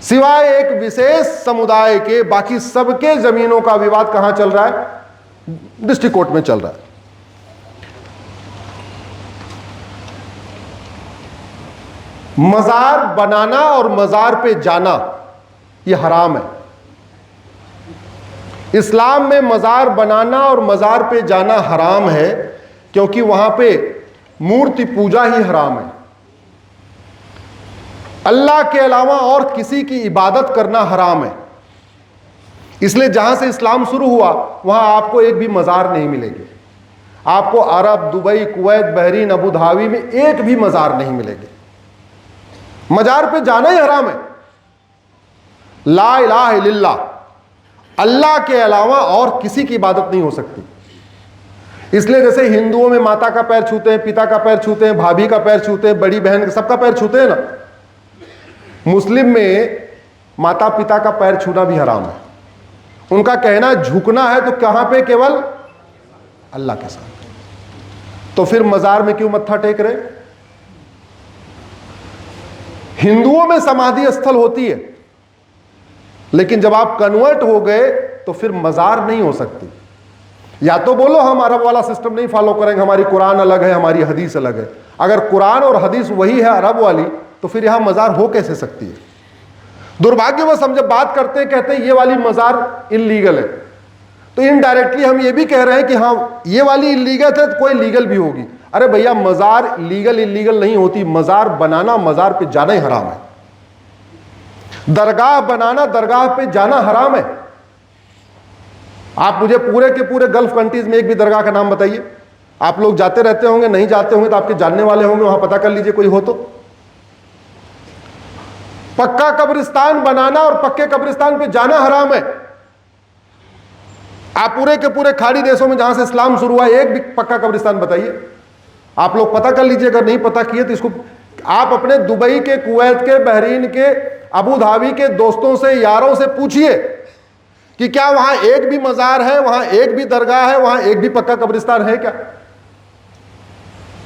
सिवाय एक विशेष समुदाय के। बाकी सबके जमीनों का विवाद कहां चल रहा है? डिस्ट्रिक्ट कोर्ट में चल रहा है। मजार बनाना और मजार पे जाना ये हराम है। इस्लाम में मजार बनाना और मजार पे जाना हराम है, क्योंकि वहां पे मूर्ति पूजा ही हराम है। अल्लाह के अलावा और किसी की इबादत करना हराम है। इसलिए जहां से इस्लाम शुरू हुआ वहां आपको एक भी मजार नहीं मिलेगी। आपको Arab, Dubai, Kuwait, Bahrain, Abu Dhabi में एक भी मजार नहीं मिलेगी। मजार पे जाना ही हराम है। ला इलाहा इल्लल्लाह, अल्लाह के अलावा और किसी की इबादत नहीं हो सकती। इसलिए जैसे हिंदुओं में माता का पैर छूते हैं, पिता का पैर छूते हैं, भाभी का पैर छूते हैं, बड़ी बहन का, सबका पैर छूते हैं ना, मुस्लिम में माता पिता का पैर छूना भी हराम है। उनका कहना झुकना है तो कहां पे? केवल अल्लाह के साथ। तो फिर मजार में क्यों मत्था टेक रहे? हिंदुओं में समाधि स्थल होती है, लेकिन जब आप कन्वर्ट हो गए तो फिर मजार नहीं हो सकती। या तो बोलो हम अरब वाला सिस्टम नहीं फॉलो करेंगे, हमारी कुरान अलग है, हमारी हदीस अलग है। अगर कुरान और हदीस वही है अरब वाली, तो फिर यहां मजार हो कैसे सकती है? दुर्भाग्यवश हम जब बात करते हैं, कहते हैं ये वाली मजार इल्लीगल है, तो इनडायरेक्टली हम ये भी कह रहे हैं कि हाँ ये वाली इल्लीगल है तो कोई लीगल भी होगी। अरे भैया, मजार लीगल इल्लीगल नहीं होती, मजार बनाना, मजार पे जाना ही हराम है। दरगाह बनाना, दरगाह पे जाना हराम है। आप मुझे पूरे के पूरे गल्फ कंट्रीज में एक भी दरगाह का नाम बताइए। आप लोग जाते रहते होंगे, नहीं जाते होंगे तो आपके जानने वाले होंगे, वहां पता कर लीजिए कोई हो तो। पक्का कब्रिस्तान बनाना और पक्के कब्रिस्तान पे जाना हराम है। आप पूरे के पूरे खाड़ी देशों में जहां से इस्लाम शुरू हुआ, एक भी पक्का कब्रिस्तान बताइए। आप लोग पता कर लीजिए, अगर नहीं पता किए तो इसको आप अपने दुबई के, कुवैत के, बहरीन के, अबू धाबी के दोस्तों से, यारों से पूछिए कि क्या वहां एक भी मजार है, वहां एक भी दरगाह है, वहां एक भी पक्का कब्रिस्तान है क्या?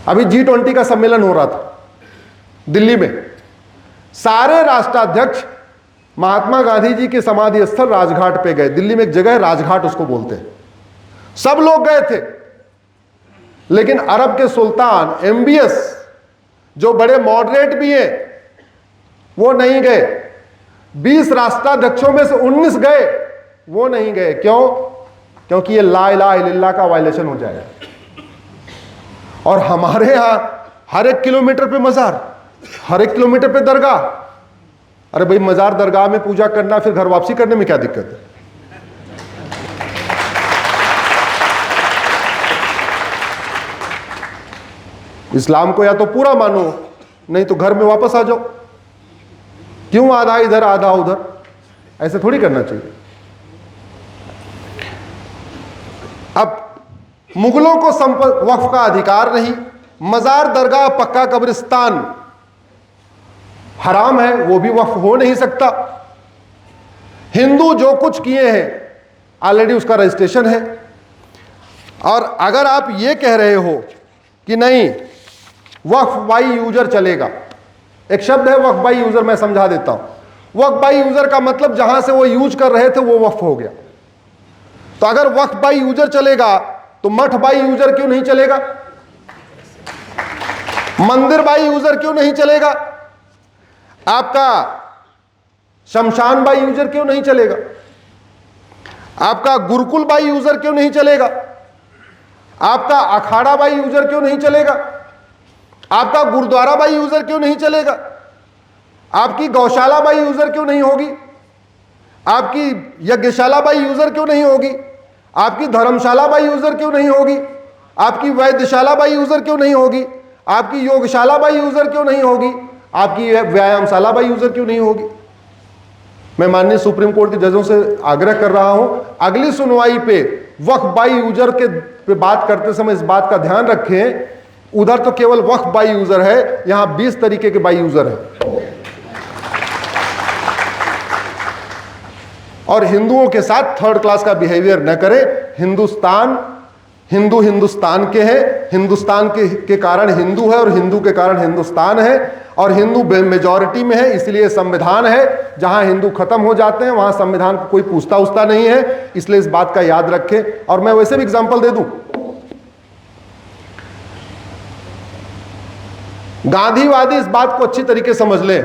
अभी G20 का सम्मेलन हो रहा था दिल्ली में। सारे राष्ट्राध्यक्ष महात्मा गांधी जी के समाधि स्थल राजघाट पे गए। दिल्ली में एक जगह है राजघाट, उसको बोलते हैं। सब लोग गए थे, लेकिन अरब के सुल्तान MBS, जो बड़े मॉडरेट भी हैं, वो नहीं गए। 20 राष्ट्राध्यक्षों में से 19 गए, वो नहीं गए। क्यों? क्योंकि ये ला इलाहा इल्लल्लाह का वायलेशन हो जाएगा। और हमारे यहां हर 1 किलोमीटर पे मजार, हर 1 किलोमीटर पे दरगाह। अरे भाई, मजार दरगाह में पूजा करना, फिर घर वापसी करने में क्या दिक्कत है? इस्लाम को या तो पूरा मानो, नहीं तो घर में वापस आ जाओ। क्यों आधा इधर आधा उधर? ऐसे थोड़ी करना चाहिए। अब मुगलों को वक्फ का अधिकार नहीं, मजार, दरगाह, पक्का कब्रिस्तान हराम है, वो भी वक्फ हो नहीं सकता। हिंदू जो कुछ किए हैं ऑलरेडी उसका रजिस्ट्रेशन है। और अगर आप ये कह रहे हो कि नहीं वक्फ बाई यूजर चलेगा, एक शब्द है वक्फ बाई यूजर, मैं समझा देता हूं। वक्फ बाई यूजर का मतलब जहां से वो यूज कर रहे थे वो वक्फ हो गया। तो अगर वक्फ बाई यूजर चलेगा तो मठ बाई यूजर क्यों नहीं चलेगा? मंदिर बाई यूजर क्यों नहीं चलेगा? आपका शमशान बाई यूजर क्यों नहीं चलेगा? आपका गुरुकुल बाई यूजर क्यों नहीं चलेगा? आपका अखाड़ा बाई यूजर क्यों नहीं चलेगा? आपका गुरुद्वारा बाई यूजर क्यों नहीं चलेगा? आपकी गौशाला बाई यूजर क्यों नहीं होगी? आपकी यज्ञशाला बाई यूजर क्यों नहीं होगी? आपकी धर्मशाला बाई यूजर क्यों नहीं होगी? आपकी वैद्यशाला बाई यूजर क्यों नहीं होगी? आपकी योगशाला बाई यूजर क्यों नहीं होगी? आपकी व्यायामशाला बाई यूजर क्यों नहीं होगी? मैं माननीय सुप्रीम कोर्ट के जजों से आग्रह कर रहा हूं, अगली सुनवाई पे वक्फ बाई यूजर के पे बात करते समय इस बात का ध्यान रखें, उधर तो केवल वक्फ बाई यूजर है, यहां 20 तरीके के बाई यूजर है। और हिंदुओं के साथ थर्ड क्लास का बिहेवियर न करें। हिंदुस्तान के हैं, हिंदुस्तान के कारण हिंदू है और हिंदू के कारण हिंदुस्तान है। और हिंदू मेजॉरिटी में है, इसलिए संविधान है। जहां हिंदू खत्म हो जाते हैं वहां संविधान को कोई पूछता उछता नहीं है। इसलिए इस बात का याद रखें। और मैं वैसे भी एग्जांपल दे दूं, गांधीवादी इस बात को अच्छी तरीके से समझ लें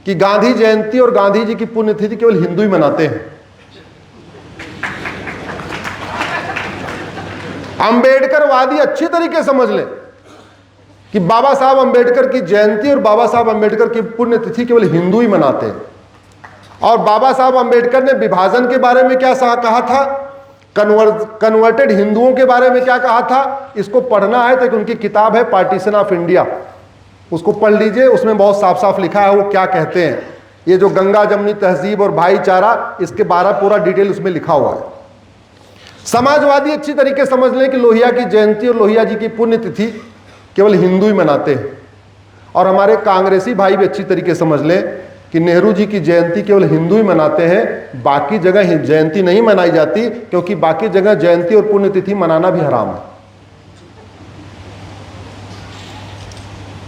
कि गांधी जयंती और गांधी जी की पुण्यतिथि केवल हिंदू ही मनाते हैं। अंबेडकरवादी अच्छी तरीके से समझ लें कि बाबा साहब अंबेडकर की जयंती और बाबा साहब अंबेडकर की पुण्यतिथि केवल हिंदू ही मनाते हैं। और बाबा साहब अंबेडकर ने विभाजन के बारे में क्या कहा था, कन्वर्टेड हिंदुओं के बारे में क्या कहा था, इसको पढ़ना है तो उनकी किताब है पार्टीशन ऑफ इंडिया, उसको पढ़ लीजिए। उसमें बहुत साफ साफ लिखा है वो क्या कहते हैं। ये जो गंगा जमनी तहजीब और भाईचारा, इसके 12 पूरा डिटेल उसमें लिखा हुआ है। समाजवादी अच्छी तरीके समझ लें कि लोहिया की जयंती और लोहिया जी की पुण्यतिथि केवल हिंदू ही मनाते हैं, और हमारे कांग्रेसी भाई भी अच्छी तरीके समझ लें कि नेहरू जी की जयंती केवल हिंदू ही मनाते हैं, बाकी जगह जयंती नहीं मनाई जाती, क्योंकि बाकी जगह जयंती और पुण्यतिथि मनाना भी हराम है।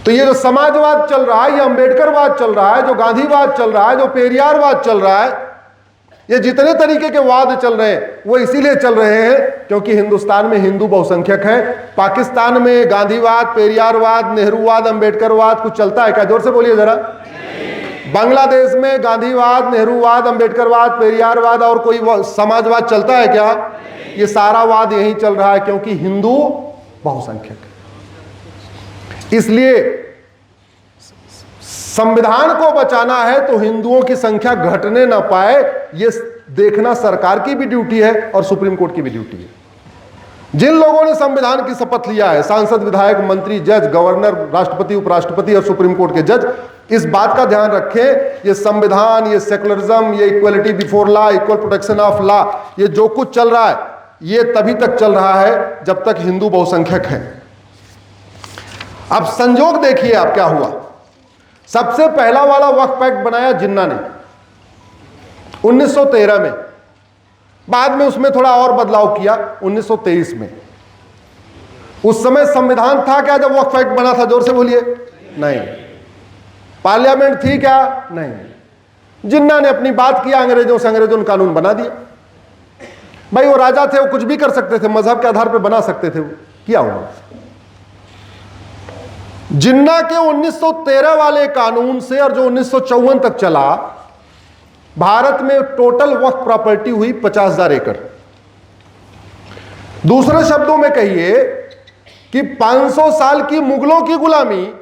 तो ये जो समाजवाद चल रहा है, ये अंबेडकरवाद चल रहा है, जो गांधीवाद चल रहा है, जो पेरियारवाद चल रहा है, ये जितने तरीके के वाद चल रहे हैं वो इसीलिए चल रहे हैं क्योंकि हिंदुस्तान में हिंदू बहुसंख्यक है। पाकिस्तान में गांधीवाद, पेरियारवाद, नेहरूवाद, अंबेडकरवाद कुछ चलता है क्या? जोर से बोलिए जरा। बांग्लादेश में गांधीवाद, नेहरूवाद, अंबेडकरवाद, पेरियारवाद और कोई समाजवाद चलता है क्या? ये सारा वाद यही चल रहा है क्योंकि हिंदू बहुसंख्यक है। इसलिए संविधान को बचाना है तो हिंदुओं की संख्या घटने ना पाए, यह देखना सरकार की भी ड्यूटी है और सुप्रीम कोर्ट की भी ड्यूटी है। जिन लोगों ने संविधान की शपथ लिया है, सांसद, विधायक, मंत्री, जज, गवर्नर, राष्ट्रपति, उपराष्ट्रपति और सुप्रीम कोर्ट के जज, इस बात का ध्यान रखें, ये संविधान, ये सेकुलरिज्म, ये equality before law, equal protection of law, ये जो कुछ चल रहा है ये तभी तक चल रहा है जब तक हिंदू बहुसंख्यक है। अब संजोग देखिए आप क्या हुआ। सबसे पहला वाला वक्फ एक्ट बनाया जिन्ना ने 1913 में, बाद में उसमें थोड़ा और बदलाव किया 1923 में। उस समय संविधान था क्या जब वक्फ एक्ट बना था? जोर से बोलिए। नहीं। पार्लियामेंट थी क्या? नहीं। जिन्ना ने अपनी बात किया, अंग्रेजों से, अंग्रेजों ने कानून बना दिया। भाई वो राजा थे, वो कुछ भी कर सकते थे, मजहब के आधार पर बना सकते थे, वो किया उन्होंने। जिन्ना के 1913 वाले कानून से और जो 1954 तक चला, भारत में टोटल वक्फ प्रॉपर्टी हुई 50,000 एकड़। दूसरे शब्दों में कहिए कि 500 साल की मुगलों की गुलामी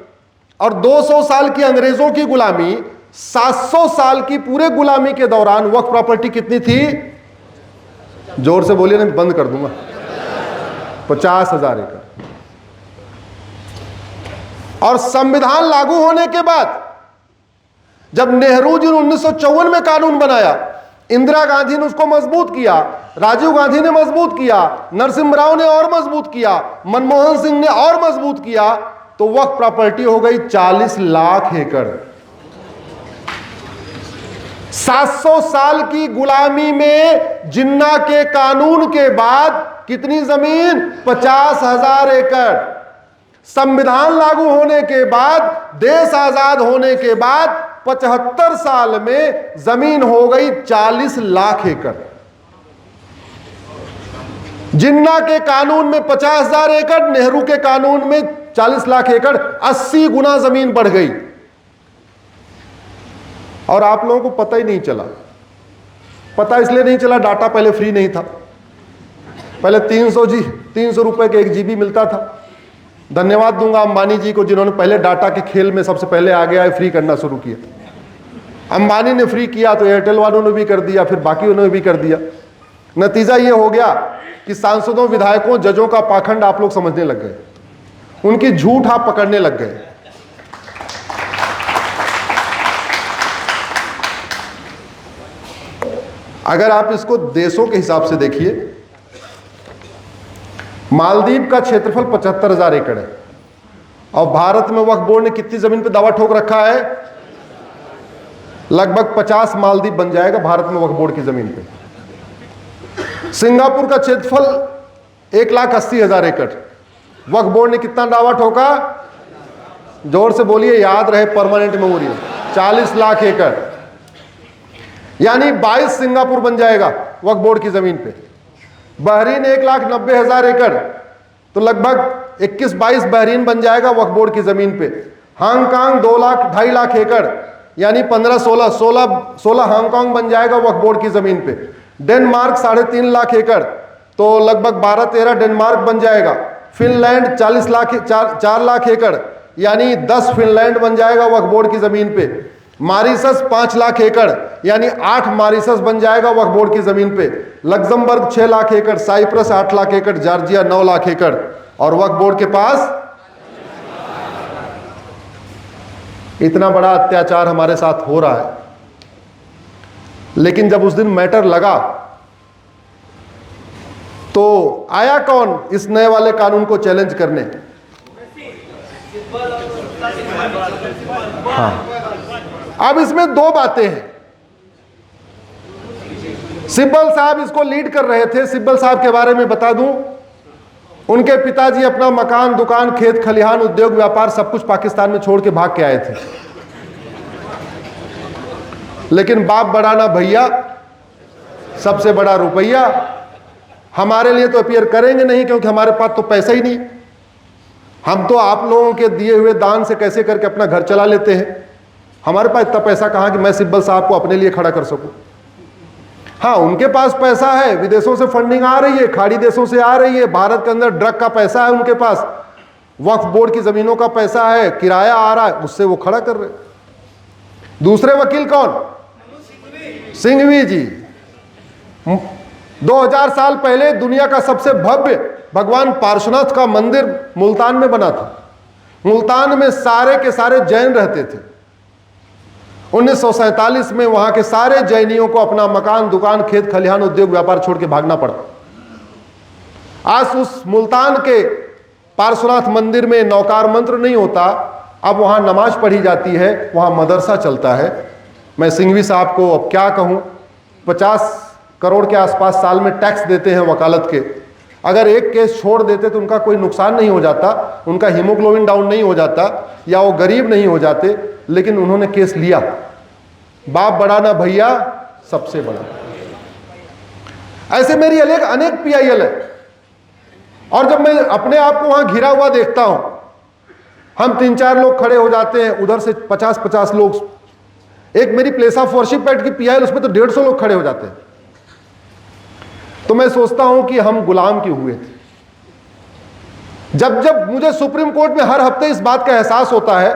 और 200 साल की अंग्रेजों की गुलामी, 700 साल की पूरे गुलामी के दौरान वक्फ प्रॉपर्टी कितनी थी? जोर से बोलिए, नहीं बंद कर दूंगा। 50,000 एकड़। और संविधान लागू होने के बाद जब नेहरू जी ने 1954 में कानून बनाया, इंदिरा गांधी ने उसको मजबूत किया, राजीव गांधी ने मजबूत किया, नरसिम्हा राव ने और मजबूत किया, मनमोहन सिंह ने और मजबूत किया, तो वक्फ प्रॉपर्टी हो गई 40 लाख एकड़। 700 साल की गुलामी में जिन्ना के कानून के बाद कितनी जमीन? 50,000 एकड़। संविधान लागू होने के बाद, देश आजाद होने के बाद 75 साल में जमीन हो गई 40 लाख एकड़। जिन्ना के कानून में 50,000 एकड़, नेहरू के कानून में 40 लाख एकड़, 80 गुना जमीन बढ़ गई। और आप लोगों को पता ही नहीं चला। पता इसलिए नहीं चला, डाटा पहले फ्री नहीं था। पहले 300 रुपए के 1 GB मिलता था। धन्यवाद दूंगा अंबानी जी को जिन्होंने पहले डाटा के खेल में सबसे पहले आगे आए, फ्री करना शुरू किया। अंबानी ने फ्री किया तो एयरटेल वालों ने भी कर दिया, फिर बाकी उन्होंने भी कर दिया। नतीजा ये हो गया कि सांसदों, विधायकों, जजों का पाखंड आप लोग समझने लग गए, उनकी झूठ आप पकड़ने लग गए। अगर आप इसको देशों के हिसाब से देखिए, मालदीव का क्षेत्रफल 75,000 एकड़ है और भारत में वक्फ बोर्ड ने कितनी जमीन पे दावा ठोक रखा है? लगभग 50 मालदीव बन जाएगा भारत में वक्फ बोर्ड की जमीन पे। सिंगापुर का क्षेत्रफल 1,80,000 एकड़, वक्फ बोर्ड ने कितना दावा ठोका? जोर से बोलिए, याद रहे, परमानेंट मेमोरी, 40 लाख एकड़। यानी 22 सिंगापुर बन जाएगा वक्फ बोर्ड की जमीन पे। बहरीन 1,90,000 एकड़, तो लगभग 21-22 बहरीन बन जाएगा वक्फ बोर्ड की जमीन पे। हांगकांग 2,00,000-2.5 लाख एकड़, यानी 15-16 हांगकांग बन जाएगा वक्फ बोर्ड की जमीन पे। डेनमार्क 3.5 लाख एकड़, तो लगभग 12-13 डेनमार्क बन जाएगा। फिनलैंड 4 लाख एकड़, यानी 10 फिनलैंड बन जाएगा वक्फ बोर्ड की जमीन पे। मॉरिशस 5 लाख एकड़, यानी 8 मॉरिशस बन जाएगा वक्फ बोर्ड की जमीन पे। लग्जमबर्ग 6 लाख एकड़, साइप्रस 8 लाख एकड़, जॉर्जिया 9 लाख एकड़, और वक्फ बोर्ड के पास इतना बड़ा अत्याचार हमारे साथ हो रहा है। लेकिन जब उस दिन मैटर लगा तो आया कौन इस नए वाले कानून को चैलेंज करने? हाँ, अब इसमें दो बातें हैं। सिब्बल साहब इसको लीड कर रहे थे। सिब्बल साहब के बारे में बता दूं, उनके पिताजी अपना मकान, दुकान, खेत खलिहान, उद्योग, व्यापार सब कुछ पाकिस्तान में छोड़ के भाग के आए थे। लेकिन बाप बड़ा ना भैया, सबसे बड़ा रुपया। हमारे लिए तो अपीयर करेंगे नहीं, क्योंकि हमारे पास तो पैसा ही नहीं। हम तो आप लोगों के दिए हुए दान से कैसे करके अपना घर चला लेते हैं। हमारे पास इतना पैसा कहाँ कि मैं सिब्बल साहब को अपने लिए खड़ा कर सकूं। हाँ, उनके पास पैसा है, विदेशों से फंडिंग आ रही है, खाड़ी देशों से आ रही है, भारत के अंदर ड्रग का पैसा है उनके पास, वक्फ बोर्ड की जमीनों का पैसा है, किराया आ रहा है, उससे वो खड़ा कर रहे। दूसरे वकील कौन? सिंघवी जी। 2000 साल पहले दुनिया का सबसे भव्य भगवान पार्श्वनाथ का मंदिर मुल्तान में बना था। मुल्तान में सारे के सारे जैन रहते थे। 1947 में वहां के सारे जैनियों को अपना मकान, दुकान, खेत खलिहान, उद्योग, व्यापार छोड़ के भागना पड़ा। आज उस मुल्तान के पार्श्वनाथ मंदिर में नौकार मंत्र नहीं होता, अब वहां नमाज पढ़ी जाती है, वहां मदरसा चलता है। मैं सिंघवी साहब को अब क्या कहूं, 50 करोड़ के आसपास साल में टैक्स देते हैं वकालत के। अगर एक केस छोड़ देते तो उनका कोई नुकसान नहीं हो जाता, उनका हीमोग्लोबिन डाउन नहीं हो जाता, या वो गरीब नहीं हो जाते, लेकिन उन्होंने केस लिया। बाप बड़ा ना भैया, सबसे बड़ा। ऐसे मेरी अनेक PIL है। और जब मैं अपने आप को वहां घिरा हुआ देखता हूं, हम 3-4 लोग खड़े हो जाते हैं, उधर से 50-50 लोग। एक मेरी प्लेस ऑफ वर्शिप पेट की PIL, उसमें तो 150 लोग खड़े हो जाते हैं। तो मैं सोचता हूं कि हम गुलाम क्यों हुए थे। जब जब मुझे सुप्रीम कोर्ट में हर हफ्ते इस बात का एहसास होता है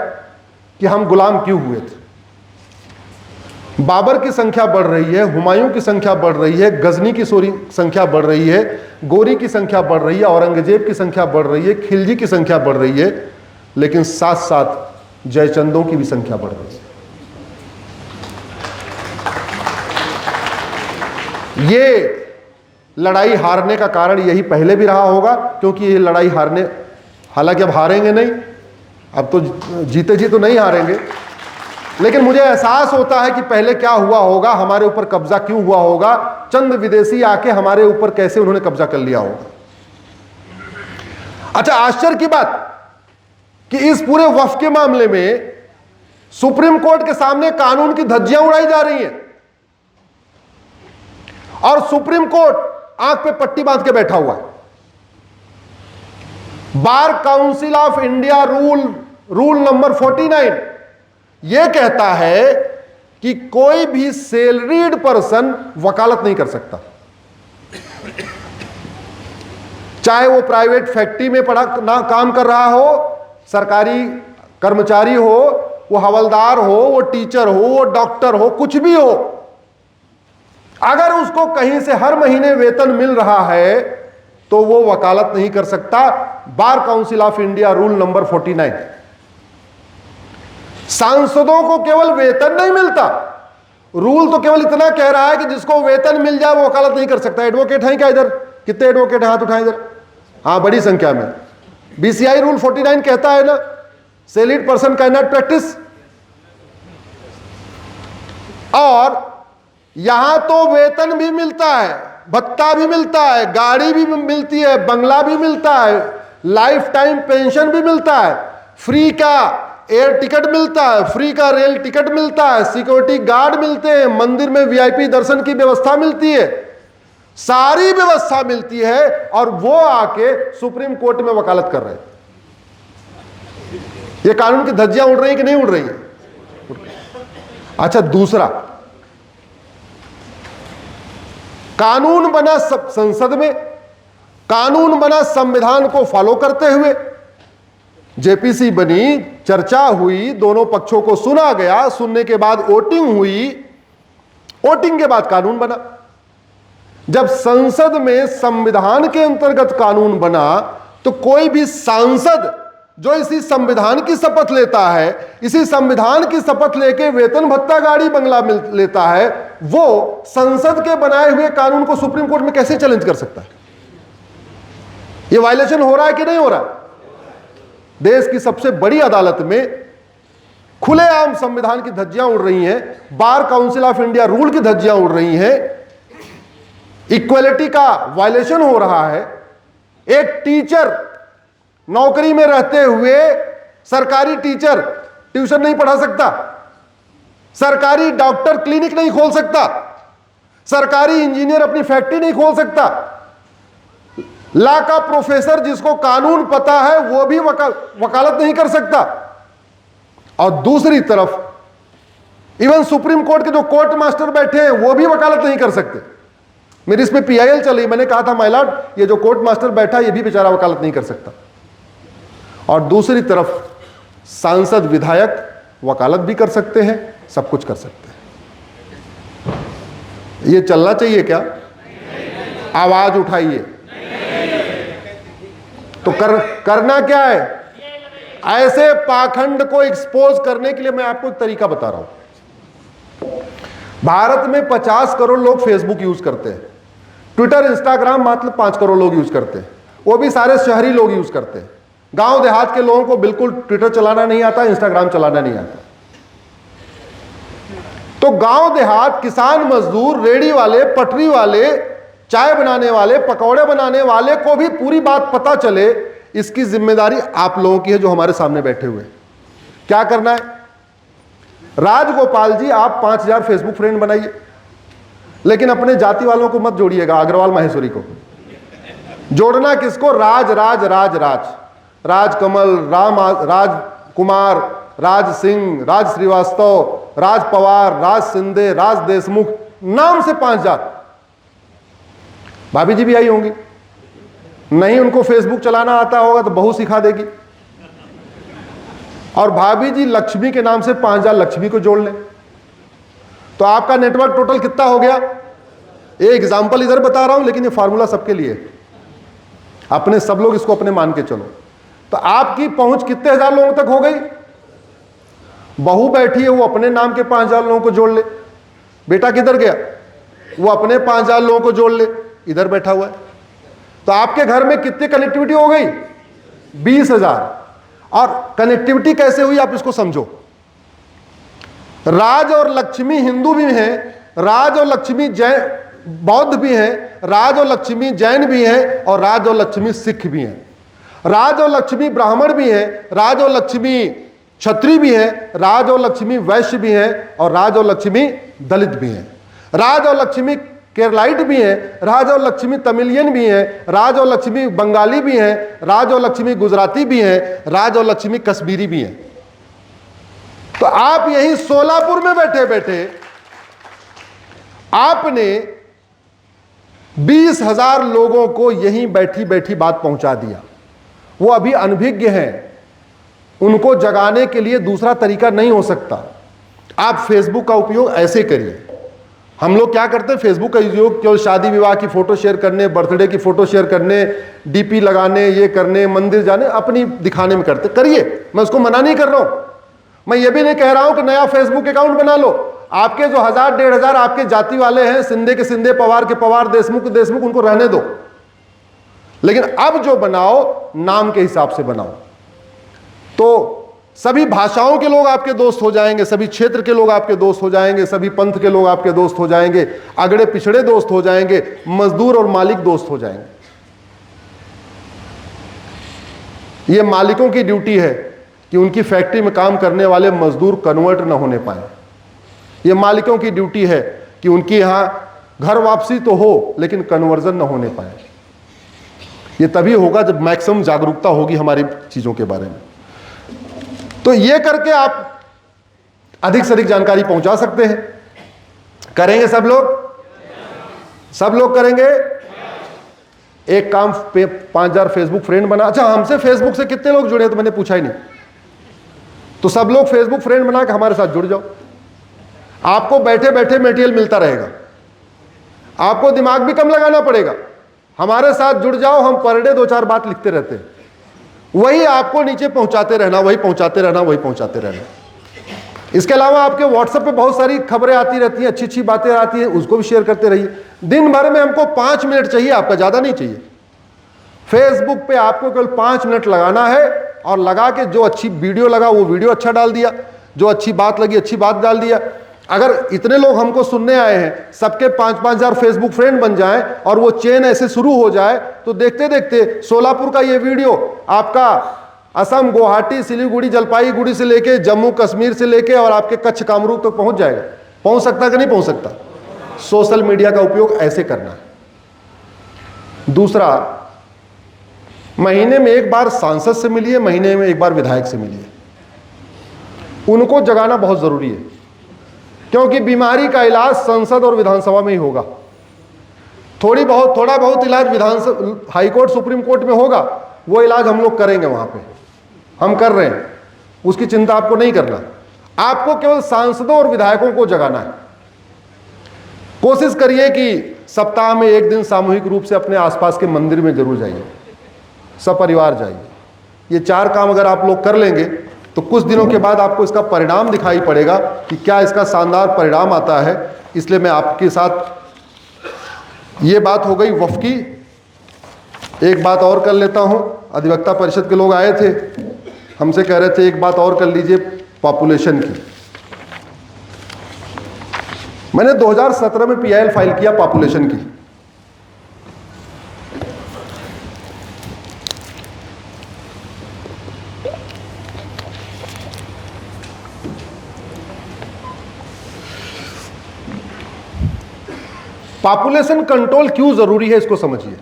कि हम गुलाम क्यों हुए थे। बाबर की संख्या बढ़ रही है, हुमायूं की संख्या बढ़ रही है, गजनी की संख्या बढ़ रही है, गोरी की संख्या बढ़ रही है, औरंगजेब की संख्या बढ़ रही है, खिलजी की संख्या बढ़ रही है, लेकिन साथ साथ जयचंदों की भी संख्या बढ़ रही है। ये लड़ाई हारने का कारण यही पहले भी रहा होगा, क्योंकि ये लड़ाई हारने, हालांकि अब हारेंगे नहीं, अब तो जीते जी तो नहीं हारेंगे, लेकिन मुझे एहसास होता है कि पहले क्या हुआ होगा, हमारे ऊपर कब्जा क्यों हुआ होगा, चंद विदेशी आके हमारे ऊपर कैसे उन्होंने कब्जा कर लिया होगा। अच्छा, आश्चर्य की बात कि इस पूरे वक्फ के मामले में सुप्रीम कोर्ट के सामने कानून की धज्जियां उड़ाई जा रही हैं, और सुप्रीम कोर्ट आंख पे पट्टी बांध के बैठा हुआ है। Bar council of India rule number 49 यह कहता है कि कोई भी सैलरीड पर्सन वकालत नहीं कर सकता, चाहे वो प्राइवेट फैक्ट्री में काम कर रहा हो, सरकारी कर्मचारी हो, वो हवलदार हो, वो टीचर हो, वो डॉक्टर हो, कुछ भी हो। अगर उसको कहीं से हर महीने वेतन मिल रहा है तो वो वकालत नहीं कर सकता। Bar council of India rule number 49। सांसदों को केवल वेतन नहीं मिलता, रूल तो केवल इतना कह रहा है कि जिसको वेतन मिल जाए वो वकालत नहीं कर सकता। एडवोकेट हैं क्या इधर? कितने एडवोकेट हैं? हाथ उठाएं इधर। हाँ, बड़ी संख्या में। BCI रूल 49 कहता है ना, salaried person can not practice. और यहां तो वेतन भी मिलता है, भत्ता भी मिलता है, गाड़ी भी मिलती है, बंगला भी मिलता है, लाइफ टाइम पेंशन भी मिलता है, फ्री का एयर टिकट मिलता है, फ्री का रेल टिकट मिलता है, सिक्योरिटी गार्ड मिलते हैं, मंदिर में VIP दर्शन की व्यवस्था मिलती है, सारी व्यवस्था मिलती है, और वो आके सुप्रीम कोर्ट में वकालत कर रहे हैं। ये कानून की धज्जियां उड़ रही है कि नहीं उड़ रही है? अच्छा, दूसरा, कानून बना संसद में, कानून बना संविधान को फॉलो करते हुए, JPC बनी, चर्चा हुई, दोनों पक्षों को सुना गया, सुनने के बाद वोटिंग हुई, वोटिंग के बाद कानून बना। जब संसद में संविधान के अंतर्गत कानून बना तो कोई भी सांसद जो इसी संविधान की शपथ लेता है, इसी संविधान की शपथ लेके वेतन भत्ता गाड़ी बंगला लेता है, वो संसद के बनाए हुए कानून को सुप्रीम कोर्ट में कैसे चैलेंज कर सकता है? ये वायलेशन हो रहा है कि नहीं हो रहा है? देश की सबसे बड़ी अदालत में खुलेआम संविधान की धज्जियां उड़ रही हैं, bar council of India rule की धज्जियां उड़ रही हैं, इक्वलिटी का वायलेशन हो रहा है। एक टीचर नौकरी में रहते हुए सरकारी टीचर ट्यूशन नहीं पढ़ा सकता, सरकारी डॉक्टर क्लिनिक नहीं खोल सकता, सरकारी इंजीनियर अपनी फैक्ट्री नहीं खोल सकता, लॉ का प्रोफेसर जिसको कानून पता है वो भी वकालत नहीं कर सकता। और दूसरी तरफ इवन सुप्रीम कोर्ट के जो कोर्ट मास्टर बैठे हैं वो भी वकालत नहीं कर सकते। मेरी इसमें पीआईएल चली, मैंने कहा था माय लॉर्ड ये जो कोर्ट मास्टर बैठा ये भी बेचारा वकालत नहीं कर सकता। और दूसरी तरफ सांसद विधायक वकालत भी कर सकते हैं, सब कुछ कर सकते हैं। ये चलना चाहिए क्या? आवाज उठाइए। तो करना क्या है? ऐसे पाखंड को एक्सपोज करने के लिए मैं आपको एक तरीका बता रहा हूं। भारत में 50 करोड़ लोग फेसबुक यूज करते हैं, ट्विटर इंस्टाग्राम मात्र 5 करोड़ लोग यूज करते हैं, वो भी सारे शहरी लोग यूज करते हैं। गांव देहात के लोगों को बिल्कुल ट्विटर चलाना नहीं आता, इंस्टाग्राम चलाना नहीं आता। तो गांव देहात किसान मजदूर, रेडी वाले, पटरी वाले, चाय बनाने वाले, पकौड़े बनाने वाले को भी पूरी बात पता चले, इसकी जिम्मेदारी आप लोगों की है जो हमारे सामने बैठे हुए। क्या करना है? राजगोपाल जी आप 5000 फेसबुक फ्रेंड बनाइए, लेकिन अपने जाति वालों को मत जोड़िएगा, अग्रवाल माहेश्वरी को जोड़ना। किसको? राज राज राज राज राज कमल, राज कुमार, राज सिंह, राज श्रीवास्तव, राज पवार, राज सिंधे, राज देशमुख, नाम से 5000। भाभी जी भी आई होंगी, नहीं उनको फेसबुक चलाना आता होगा तो बहू सिखा देगी। और भाभी जी लक्ष्मी के नाम से 5000 लक्ष्मी को जोड़ लें, तो आपका नेटवर्क टोटल कितना हो गया? ये एग्जांपल इधर बता रहा हूं, लेकिन ये फार्मूला सबके लिए, अपने सब लोग इसको अपने मान के चलो। तो आपकी पहुंच कितने हजार लोगों तक हो गई? बहू बैठी है, वो अपने नाम के 5000 लोगों को जोड़ ले। बेटा किधर गया? वो अपने 5000 लोगों को जोड़ ले, इधर बैठा हुआ है। तो आपके घर में कितनी कनेक्टिविटी हो गई? 20,000। और कनेक्टिविटी कैसे हुई आप इसको समझो। राज और लक्ष्मी हिंदू भी हैं, राज और लक्ष्मी जैन बौद्ध भी हैं, राज और लक्ष्मी जैन भी हैं, और राज और लक्ष्मी सिख भी हैं। राज और लक्ष्मी ब्राह्मण भी हैं, राज और लक्ष्मी क्षत्रिय भी हैं, राज और लक्ष्मी वैश्य भी हैं, और राज और लक्ष्मी दलित भी हैं। राज और लक्ष्मी केरलाइट भी हैं, राज और लक्ष्मी तमिलियन भी हैं, राज और लक्ष्मी बंगाली भी हैं, राज और लक्ष्मी गुजराती भी हैं, राज और लक्ष्मी कश्मीरी भी हैं। तो आप यही सोलापुर में बैठे बैठे आपने 20,000 लोगों को यहीं बैठी बैठी बात पहुंचा दिया। वो अभी अनभिज्ञ हैं, उनको जगाने के लिए दूसरा तरीका नहीं हो सकता। आप फेसबुक का उपयोग ऐसे करिए। हम लोग क्या करते हैं? फेसबुक का उपयोग केवल शादी विवाह की फोटो शेयर करने, बर्थडे की फोटो शेयर करने, डीपी लगाने, ये करने, मंदिर जाने, अपनी दिखाने में करते। करिए, मैं उसको मना नहीं कर रहा हूं। मैं ये भी नहीं कह रहा हूं कि नया फेसबुक अकाउंट बना लो। आपके जो 1000 1500 आपके जाति वाले हैं, सिंधे के सिंधे, पवार के पवार, देशमुख के देशमुख, उनको रहने दो। लेकिन अब जो बनाओ नाम के हिसाब से बनाओ, तो सभी भाषाओं के लोग आपके दोस्त हो जाएंगे, सभी क्षेत्र के लोग आपके दोस्त हो जाएंगे, सभी पंथ के लोग आपके दोस्त हो जाएंगे, अगड़े पिछड़े दोस्त हो जाएंगे, मजदूर और मालिक दोस्त हो जाएंगे। ये मालिकों की ड्यूटी है कि उनकी फैक्ट्री में काम करने वाले मजदूर कन्वर्ट न होने पाए। ये मालिकों की ड्यूटी है कि उनकी यहां घर वापसी तो हो, लेकिन कन्वर्जन न होने पाए। ये तभी होगा जब मैक्सिमम जागरूकता होगी हमारी चीजों के बारे में। तो ये करके आप अधिक से अधिक जानकारी पहुंचा सकते हैं। करेंगे सब लोग? सब लोग करेंगे? एक काम पे 5000 फेसबुक फ्रेंड बना। अच्छा, हमसे फेसबुक से कितने लोग जुड़े तो मैंने पूछा ही नहीं। तो सब लोग फेसबुक फ्रेंड बना के हमारे साथ जुड़ जाओ। आपको बैठे बैठे मटेरियल मिलता रहेगा, आपको दिमाग भी कम लगाना पड़ेगा। हमारे साथ जुड़ जाओ, हम पर डे 2-4 बात लिखते रहते हैं, वही आपको नीचे पहुंचाते रहना, वही पहुंचाते रहना, वही पहुंचाते रहना। इसके अलावा आपके व्हाट्सएप पे बहुत सारी खबरें आती रहती हैं, अच्छी अच्छी बातें आती हैं, उसको भी शेयर करते रहिए। दिन भर में हमको 5 मिनट चाहिए, आपका ज़्यादा नहीं चाहिए। फेसबुक पे आपको केवल 5 मिनट लगाना है और लगा के जो अच्छी वीडियो लगा वो वीडियो अच्छा डाल दिया, जो अच्छी बात लगी अच्छी बात डाल दिया। अगर इतने लोग हमको सुनने आए हैं, सबके 5-5 हजार फेसबुक फ्रेंड बन जाएं और वो चेन ऐसे शुरू हो जाए, तो देखते देखते सोलापुर का ये वीडियो आपका असम, गुवाहाटी, सिलीगुड़ी, जलपाईगुड़ी से लेके जम्मू कश्मीर से लेके और आपके कच्छ कामरूप तक पहुंच जाएगा। पहुंच सकता कि नहीं पहुंच सकता? सोशल मीडिया का उपयोग ऐसे करना है। दूसरा, महीने में एक बार सांसद से मिलिए, महीने में एक बार विधायक से मिलिए। उनको जगाना बहुत जरूरी है, क्योंकि बीमारी का इलाज संसद और विधानसभा में ही होगा। थोड़ा बहुत इलाज विधानसभा, हाईकोर्ट, सुप्रीम कोर्ट में होगा, वो इलाज हम लोग करेंगे, वहां पे हम कर रहे हैं, उसकी चिंता आपको नहीं करना। आपको केवल सांसदों और विधायकों को जगाना है। कोशिश करिए कि सप्ताह में एक दिन सामूहिक रूप से अपने आसपास के मंदिर में जरूर जाइए, सपरिवार जाइए। ये 4 काम अगर आप लोग कर लेंगे तो कुछ दिनों के बाद आपको इसका परिणाम दिखाई पड़ेगा कि क्या इसका शानदार परिणाम आता है। इसलिए मैं आपके साथ, ये बात हो गई वफ़ की। एक बात और कर लेता हूं। अधिवक्ता परिषद के लोग आए थे, हमसे कह रहे थे एक बात और कर लीजिए पॉपुलेशन की। मैंने 2017 में PIL फाइल किया पॉपुलेशन की। पॉपुलेशन कंट्रोल क्यों जरूरी है, इसको समझिए।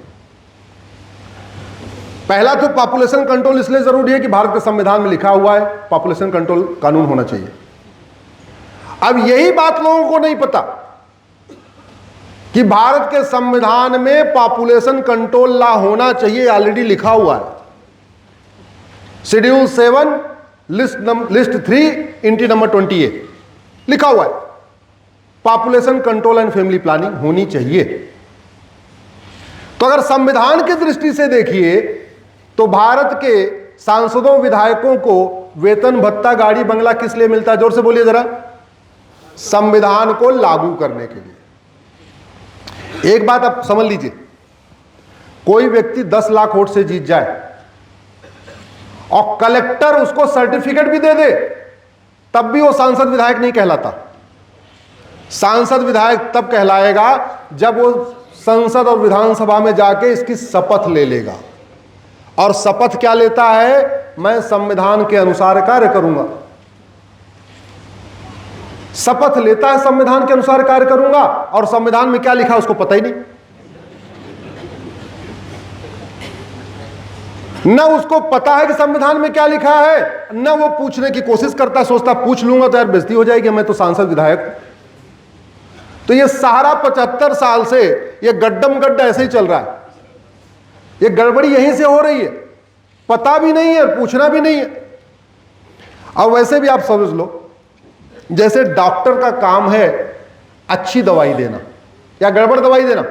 पहला तो पॉपुलेशन कंट्रोल इसलिए जरूरी है कि भारत के संविधान में लिखा हुआ है पॉपुलेशन कंट्रोल कानून होना चाहिए। अब यही बात लोगों को नहीं पता कि भारत के संविधान में पॉपुलेशन कंट्रोल लॉ होना चाहिए, ऑलरेडी लिखा हुआ है। शेड्यूल 7 लिस्ट 3 एंट्री नंबर 28 लिखा हुआ है, population control and family planning होनी चाहिए। तो अगर संविधान की दृष्टि से देखिए तो भारत के सांसदों, विधायकों को वेतन, भत्ता, गाड़ी, बंगला किस लिए मिलता है? जोर से बोलिए जरा। संविधान को लागू करने के लिए। एक बात आप समझ लीजिए, कोई व्यक्ति 10 लाख वोट से जीत जाए और कलेक्टर उसको सर्टिफिकेट भी दे दे, तब भी वो सांसद विधायक नहीं कहलाता। सांसद विधायक तब कहलाएगा जब वो संसद और विधानसभा में जाके इसकी शपथ ले लेगा। और शपथ क्या लेता है? मैं संविधान के अनुसार कार्य करूंगा। शपथ लेता है संविधान के अनुसार कार्य करूंगा, और संविधान में क्या लिखा उसको पता ही नहीं। न उसको पता है कि संविधान में क्या लिखा है, न वो पूछने की कोशिश करता, सोचता पूछ लूंगा तो यार बेइज्जती हो जाएगी, मैं तो सांसद विधायक हूं। तो ये सहारा 75 साल से ये गड्ढम गड्ढा ऐसे ही चल रहा है। ये गड़बड़ी यहीं से हो रही है, पता भी नहीं है, पूछना भी नहीं है। अब वैसे भी आप समझ लो, जैसे डॉक्टर का काम है अच्छी दवाई देना या गड़बड़ दवाई देना,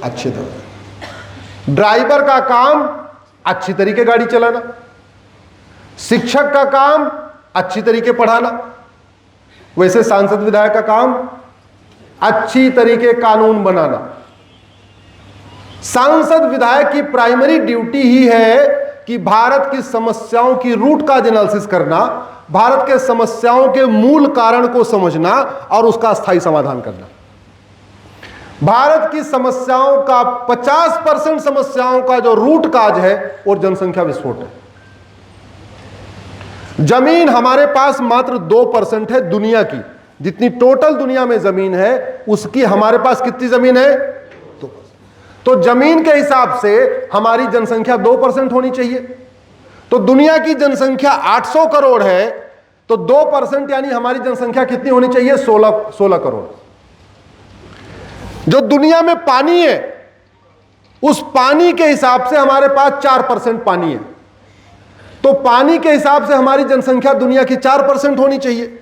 अच्छी दवाई। ड्राइवर का काम अच्छी तरीके गाड़ी चलाना, शिक्षक का काम अच्छी तरीके पढ़ाना, वैसे सांसद विधायक का काम अच्छी तरीके कानून बनाना। सांसद विधायक की प्राइमरी ड्यूटी ही है कि भारत की समस्याओं की रूट काज एनालिसिस करना, भारत के समस्याओं के मूल कारण को समझना और उसका स्थायी समाधान करना। भारत की समस्याओं का 50% समस्याओं का जो रूट काज है वो जनसंख्या विस्फोट है। जमीन हमारे पास मात्र 2% है दुनिया की, जितनी टोटल दुनिया में जमीन है उसकी हमारे पास कितनी जमीन है? 2%। तो जमीन के हिसाब से हमारी जनसंख्या 2% होनी चाहिए। तो दुनिया की जनसंख्या 800 करोड़ है, तो 2% यानी हमारी जनसंख्या कितनी होनी चाहिए? 16 करोड़। जो दुनिया में पानी है उस पानी के हिसाब से हमारे पास 4% पानी है, तो पानी के हिसाब से हमारी जनसंख्या दुनिया की 4% होनी चाहिए।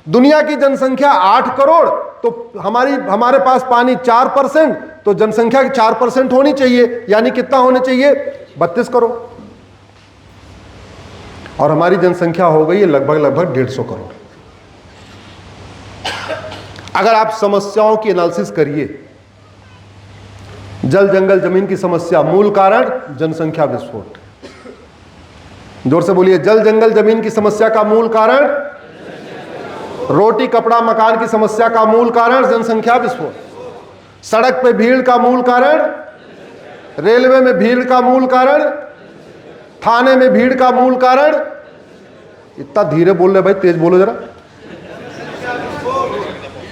दुनिया की जनसंख्या 8 करोड़, तो हमारे पास पानी 4%, तो जनसंख्या की 4% होनी चाहिए, यानी कितना होने चाहिए? 32 करोड़। और हमारी जनसंख्या हो गई है लगभग 150 करोड़। अगर आप समस्याओं की एनालिसिस करिए जल जंगल जमीन की समस्या मूल कारण जनसंख्या विस्फोट। जोर से बोलिए, जल जंगल जमीन की समस्या का मूल कारण, रोटी कपड़ा मकान की समस्या का मूल कारण जनसंख्या विस्फोट, सड़क पे भीड़ का मूल कारण, रेलवे में भीड़ का मूल कारण, थाने में भीड़ का मूल कारण। इतना धीरे बोल रहे भाई, तेज बोलो जरा।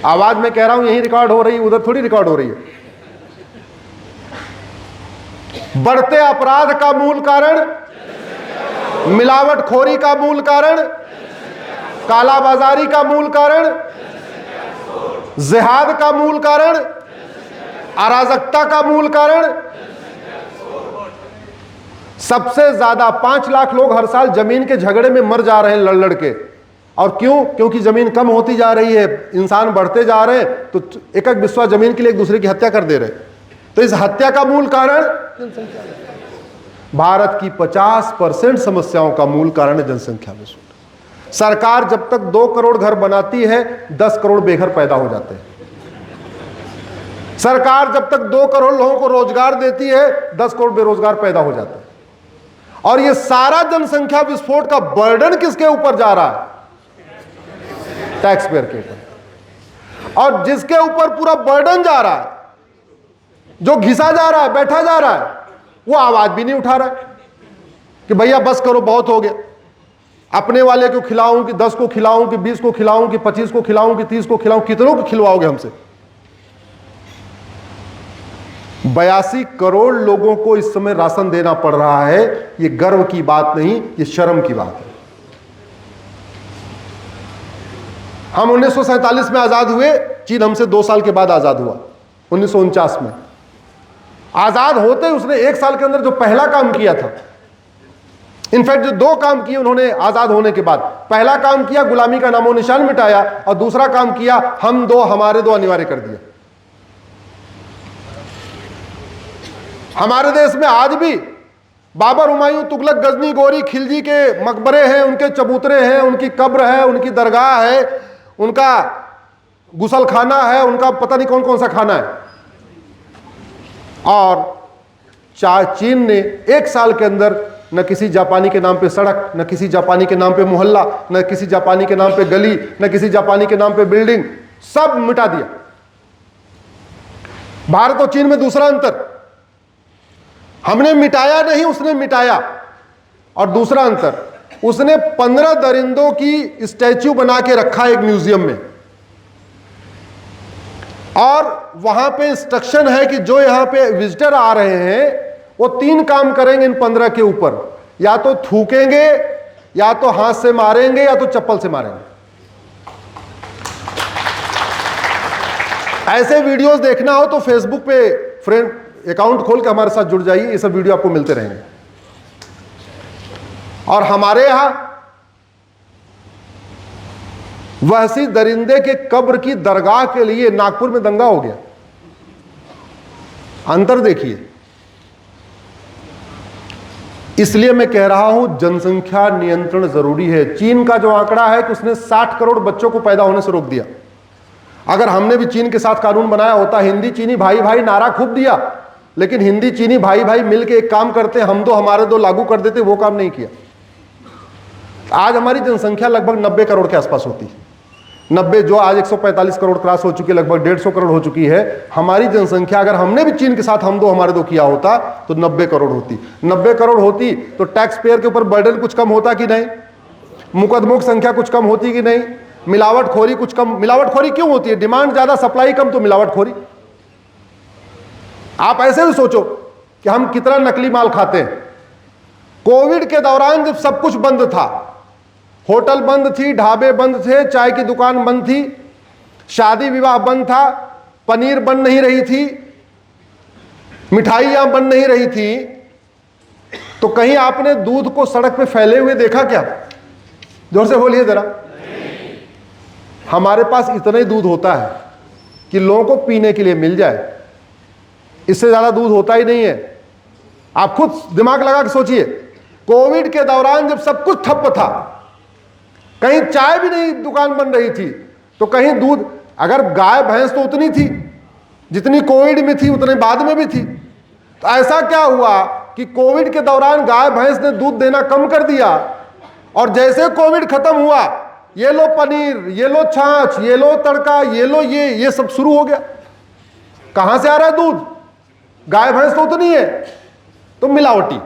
आवाज में कह रहा हूं यही रिकॉर्ड हो रही है, उधर थोड़ी रिकॉर्ड हो रही है। बढ़ते अपराध का मूल कारण, मिलावटखोरी का मूल कारण, कालाबाजारी का मूल कारण, जिहाद का मूल कारण, अराजकता का मूल कारण। सबसे ज्यादा 5 लाख लोग हर साल जमीन के झगड़े में मर जा रहे हैं लड़ लड़ के। और क्यों? क्योंकि जमीन कम होती जा रही है, इंसान बढ़ते जा रहे हैं, तो एक एक बिस्वा जमीन के लिए एक दूसरे की हत्या कर दे रहे। तो इस हत्या का मूल कारण जनसंख्या। भारत की 50% समस्याओं का मूल कारण है जनसंख्या विस्फोट। सरकार जब तक 2 करोड़ घर बनाती है, 10 करोड़ बेघर पैदा हो जाते हैं। सरकार जब तक 2 करोड़ लोगों को रोजगार देती है, 10 करोड़ बेरोजगार पैदा हो जाते हैं। और ये सारा जनसंख्या विस्फोट का बर्डन किसके ऊपर जा रहा है? टैक्स पेयर के ऊपर। और जिसके ऊपर पूरा बर्डन जा रहा है, जो घिसा जा रहा है, बैठा जा रहा है, वो आवाज भी नहीं उठा रहा है कि भैया बस करो, बहुत हो गया। अपने वाले को खिलाऊं कि 10 को खिलाऊं कि 20 को खिलाऊं कि 25 को खिलाऊं कि 30 को खिलाऊं, कितनों को खिलवाओगे हमसे? 82 करोड़ लोगों को इस समय राशन देना पड़ रहा है। ये गर्व की बात नहीं, ये शर्म की बात है। हम 1947 में आजाद हुए, चीन हमसे 2 साल के बाद आजाद हुआ, 1949 में। आजाद होते उसने 1 साल के अंदर जो पहला काम किया था, इनफैक्ट जो 2 काम किए उन्होंने आजाद होने के बाद। पहला काम किया, गुलामी का नामो निशान मिटाया, और दूसरा काम किया, हम दो हमारे दो अनिवार्य कर दिया। हमारे देश में आज भी बाबर, हुमायूं, तुगलक, गजनी, गोरी, खिलजी के मकबरे हैं, उनके चबूतरे हैं, उनकी कब्र है, उनकी दरगाह है, उनका गुसल खाना है, उनका पता नहीं कौन कौन सा खाना है। और चीन ने 1 साल के अंदर न किसी जापानी के नाम पे सड़क, न किसी जापानी के नाम पे मोहल्ला, न किसी जापानी के नाम पे गली, न किसी जापानी के नाम पे बिल्डिंग, सब मिटा दिया। भारत और चीन में दूसरा अंतर, हमने मिटाया नहीं, उसने मिटाया। और दूसरा अंतर, उसने 15 दरिंदों की स्टैच्यू बना के रखा एक म्यूजियम में, और वहां पे इंस्ट्रक्शन है कि जो यहां पे विजिटर आ रहे हैं वो 3 काम करेंगे इन 15 के ऊपर, या तो थूकेंगे, या तो हाथ से मारेंगे, या तो चप्पल से मारेंगे। ऐसे वीडियोस देखना हो तो फेसबुक पे फ्रेंड अकाउंट खोल के हमारे साथ जुड़ जाइए, ये सब वीडियो आपको मिलते रहेंगे। और हमारे यहां वहसी दरिंदे के कब्र की दरगाह के लिए नागपुर में दंगा हो गया। अंतर देखिए। इसलिए मैं कह रहा हूं जनसंख्या नियंत्रण जरूरी है। चीन का जो आंकड़ा है कि उसने 60 करोड़ बच्चों को पैदा होने से रोक दिया। अगर हमने भी चीन के साथ कानून बनाया होता, हिंदी चीनी भाई भाई नारा खूब दिया, लेकिन हिंदी चीनी भाई भाई मिलकर एक काम करते, हम दो हमारे दो लागू कर देते, वो काम नहीं किया। आज हमारी जनसंख्या लगभग 90 करोड़ के आसपास होती है। 90 जो आज 145 करोड़ क्रॉस हो चुकी है, लगभग 150 करोड़ हो चुकी है। हमारी जनसंख्या अगर हमने भी चीन के साथ हम दो हमारे दो किया होता तो 90 करोड़ होती। 90 करोड़ होती तो टैक्स पेयर के ऊपर बर्डन कुछ कम होता कि नहीं? मुकदमों की संख्या कुछ कम होती कि नहीं? मिलावटखोरी कुछ कम। मिलावटखोरी क्यों होती है? डिमांड ज्यादा, सप्लाई कम, तो मिलावटखोरी। आप ऐसे भी सोचो कि हम कितना नकली माल खाते हैं। कोविड के दौरान जब सब कुछ बंद था, होटल बंद थी, ढाबे बंद थे, चाय की दुकान बंद थी, शादी विवाह बंद था, पनीर बन नहीं रही थी, मिठाइयां बन नहीं रही थी, तो कहीं आपने दूध को सड़क पे फैले हुए देखा क्या? जोर से बोलिए जरा। हमारे पास इतना ही दूध होता है कि लोगों को पीने के लिए मिल जाए, इससे ज्यादा दूध होता ही नहीं है। आप खुद दिमाग लगा के सोचिए, कोविड के दौरान जब सब कुछ ठप्प था, कहीं चाय भी नहीं दुकान बन रही थी, तो कहीं दूध, अगर गाय भैंस तो उतनी थी जितनी कोविड में थी, उतने बाद में भी थी, तो ऐसा क्या हुआ कि कोविड के दौरान गाय भैंस ने दूध देना कम कर दिया, और जैसे कोविड खत्म हुआ, ये लो पनीर, ये लो छाछ, ये लो तड़का, ये लो ये सब शुरू हो गया। कहां से आ रहा है दूध? गाय भैंस तो उतनी है, तो मिलावटी।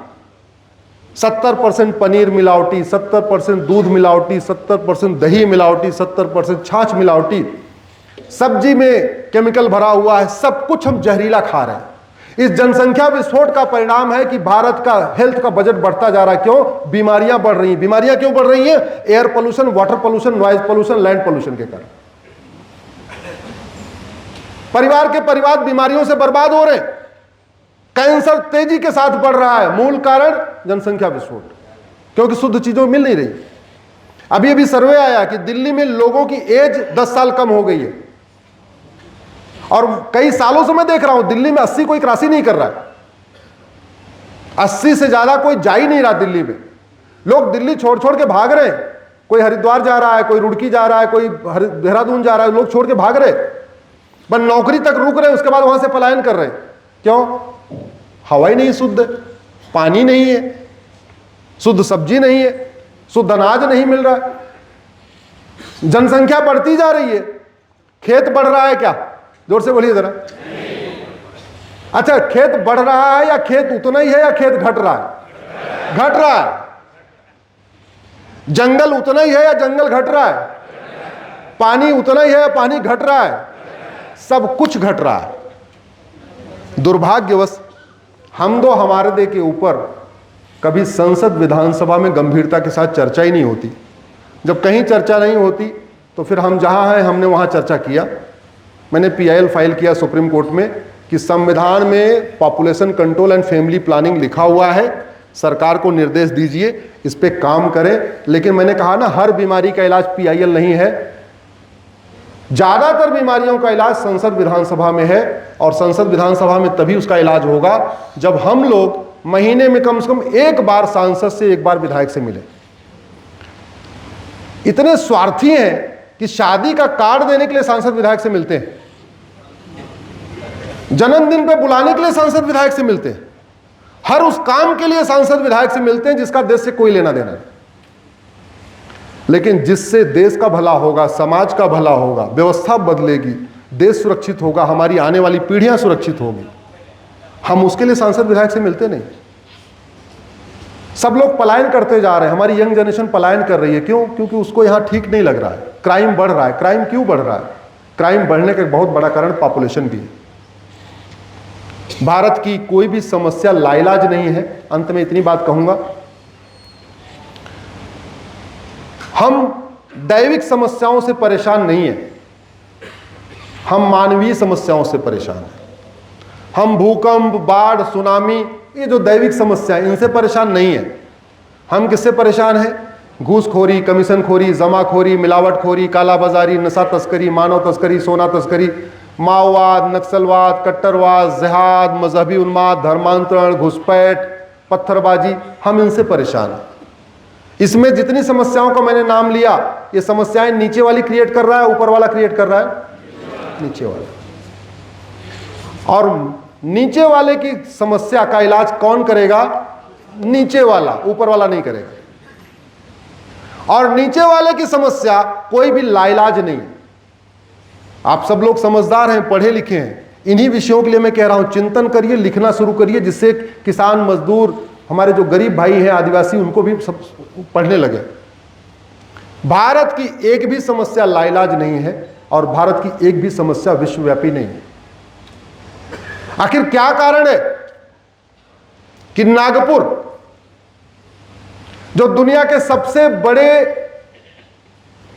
70% पनीर मिलावटी, 70% दूध मिलावटी, 70% दही मिलावटी, 70% छाछ मिलावटी, सब्जी में केमिकल भरा हुआ है, सब कुछ हम जहरीला खा रहे हैं। इस जनसंख्या विस्फोट का परिणाम है कि भारत का हेल्थ का बजट बढ़ता जा रहा है। क्यों? बीमारियां बढ़ रही हैं। बीमारियां क्यों बढ़ रही हैं? Air pollution, water pollution, noise pollution, land pollution के कारण। परिवार के परिवार बीमारियों से बर्बाद हो रहे हैं। कैंसर तेजी के साथ बढ़ रहा है। मूल कारण जनसंख्या विस्फोट, क्योंकि शुद्ध चीजों मिल नहीं रही। अभी अभी सर्वे आया कि दिल्ली में लोगों की एज 10 साल कम हो गई है, और कई सालों से मैं देख रहा हूं दिल्ली में 80 कोई क्रॉस ही नहीं कर रहा है। 80 से ज्यादा कोई जा ही नहीं रहा दिल्ली में। लोग दिल्ली छोड़ छोड़ के भाग रहे हैं। कोई हरिद्वार जा रहा है, कोई रुड़की जा रहा है, कोई देहरादून जा रहा है। लोग छोड़ के भाग रहे, बस नौकरी तक रुक रहे, उसके बाद वहां से पलायन कर रहे। क्यों? हवा ही नहीं शुद्ध, पानी नहीं है, शुद्ध सब्जी नहीं है, शुद्ध अनाज नहीं मिल रहा है। जनसंख्या बढ़ती जा रही है, खेत बढ़ रहा है क्या? जोर से बोलिए जरा। अच्छा, खेत बढ़ रहा है या खेत उतना ही है या खेत घट रहा है? घट रहा है। जंगल उतना ही है या जंगल घट रहा है? पानी उतना ही है या पानी घट रहा है? सब कुछ घट रहा है। दुर्भाग्यवश हम दो हमारे दे के ऊपर कभी संसद विधानसभा में गंभीरता के साथ चर्चा ही नहीं होती। जब कहीं चर्चा नहीं होती तो फिर हम जहां हैं हमने वहां चर्चा किया। मैंने PIL फाइल किया सुप्रीम कोर्ट में कि संविधान में population control and family planning लिखा हुआ है, सरकार को निर्देश दीजिए इस पे काम करें। लेकिन मैंने कहा ना, हर बीमारी का इलाज PIL नहीं है। ज्यादातर बीमारियों का इलाज संसद विधानसभा में है, और संसद विधानसभा में तभी उसका इलाज होगा जब हम लोग महीने में कम से कम एक बार सांसद से, एक बार विधायक से मिले। इतने स्वार्थी हैं कि शादी का कार्ड देने के लिए सांसद विधायक से मिलते हैं, जन्मदिन पे बुलाने के लिए सांसद विधायक से मिलते हैं, हर उस काम के लिए सांसद विधायक से मिलते हैं जिसका देश से कोई लेना देना नहीं। लेकिन जिससे देश का भला होगा, समाज का भला होगा, व्यवस्था बदलेगी, देश सुरक्षित होगा, हमारी आने वाली पीढ़ियां सुरक्षित होगी, हम उसके लिए सांसद विधायक से मिलते नहीं। सब लोग पलायन करते जा रहे हैं। हमारी यंग जनरेशन पलायन कर रही है। क्यों? क्योंकि उसको यहां ठीक नहीं लग रहा है। क्राइम बढ़ रहा है। क्राइम क्यों बढ़ रहा है? क्राइम बढ़ने का एक बहुत बड़ा कारण पॉपुलेशन भी है। भारत की कोई भी समस्या लाइलाज नहीं है। अंत में इतनी बात कहूंगा, हम दैविक समस्याओं से परेशान नहीं है, हम मानवीय समस्याओं से परेशान हैं। हम भूकंप, बाढ़, सुनामी, ये जो दैविक समस्या है इनसे परेशान नहीं है। हम किससे परेशान हैं? घूसखोरी, कमीशनखोरी, जमाखोरी, मिलावटखोरी, कालाबाजारी, नशा तस्करी, मानव तस्करी, सोना तस्करी, माओवाद, नक्सलवाद, कट्टरवाद, जिहाद, मजहबी उन्माद, धर्मांतरण, घुसपैठ, पत्थरबाजी, हम इनसे परेशान हैं। इसमें जितनी समस्याओं का मैंने नाम लिया, ये समस्याएं नीचे वाली क्रिएट कर रहा है, ऊपर वाला क्रिएट कर रहा है? नीचे वाला। और नीचे वाले की समस्या का इलाज कौन करेगा? नीचे वाला, ऊपर वाला नहीं करेगा। और नीचे वाले की समस्या कोई भी लाइलाज नहीं। आप सब लोग समझदार हैं, पढ़े लिखे हैं, इन्हीं विषयों के लिए मैं कह रहा हूं, चिंतन करिए, लिखना शुरू करिए, जिससे किसान, मजदूर, हमारे जो गरीब भाई हैं, आदिवासी, उनको भी सब पढ़ने लगे। भारत की एक भी समस्या लाइलाज नहीं है, और भारत की एक भी समस्या विश्वव्यापी नहीं है। आखिर क्या कारण है कि नागपुर, जो दुनिया के सबसे बड़े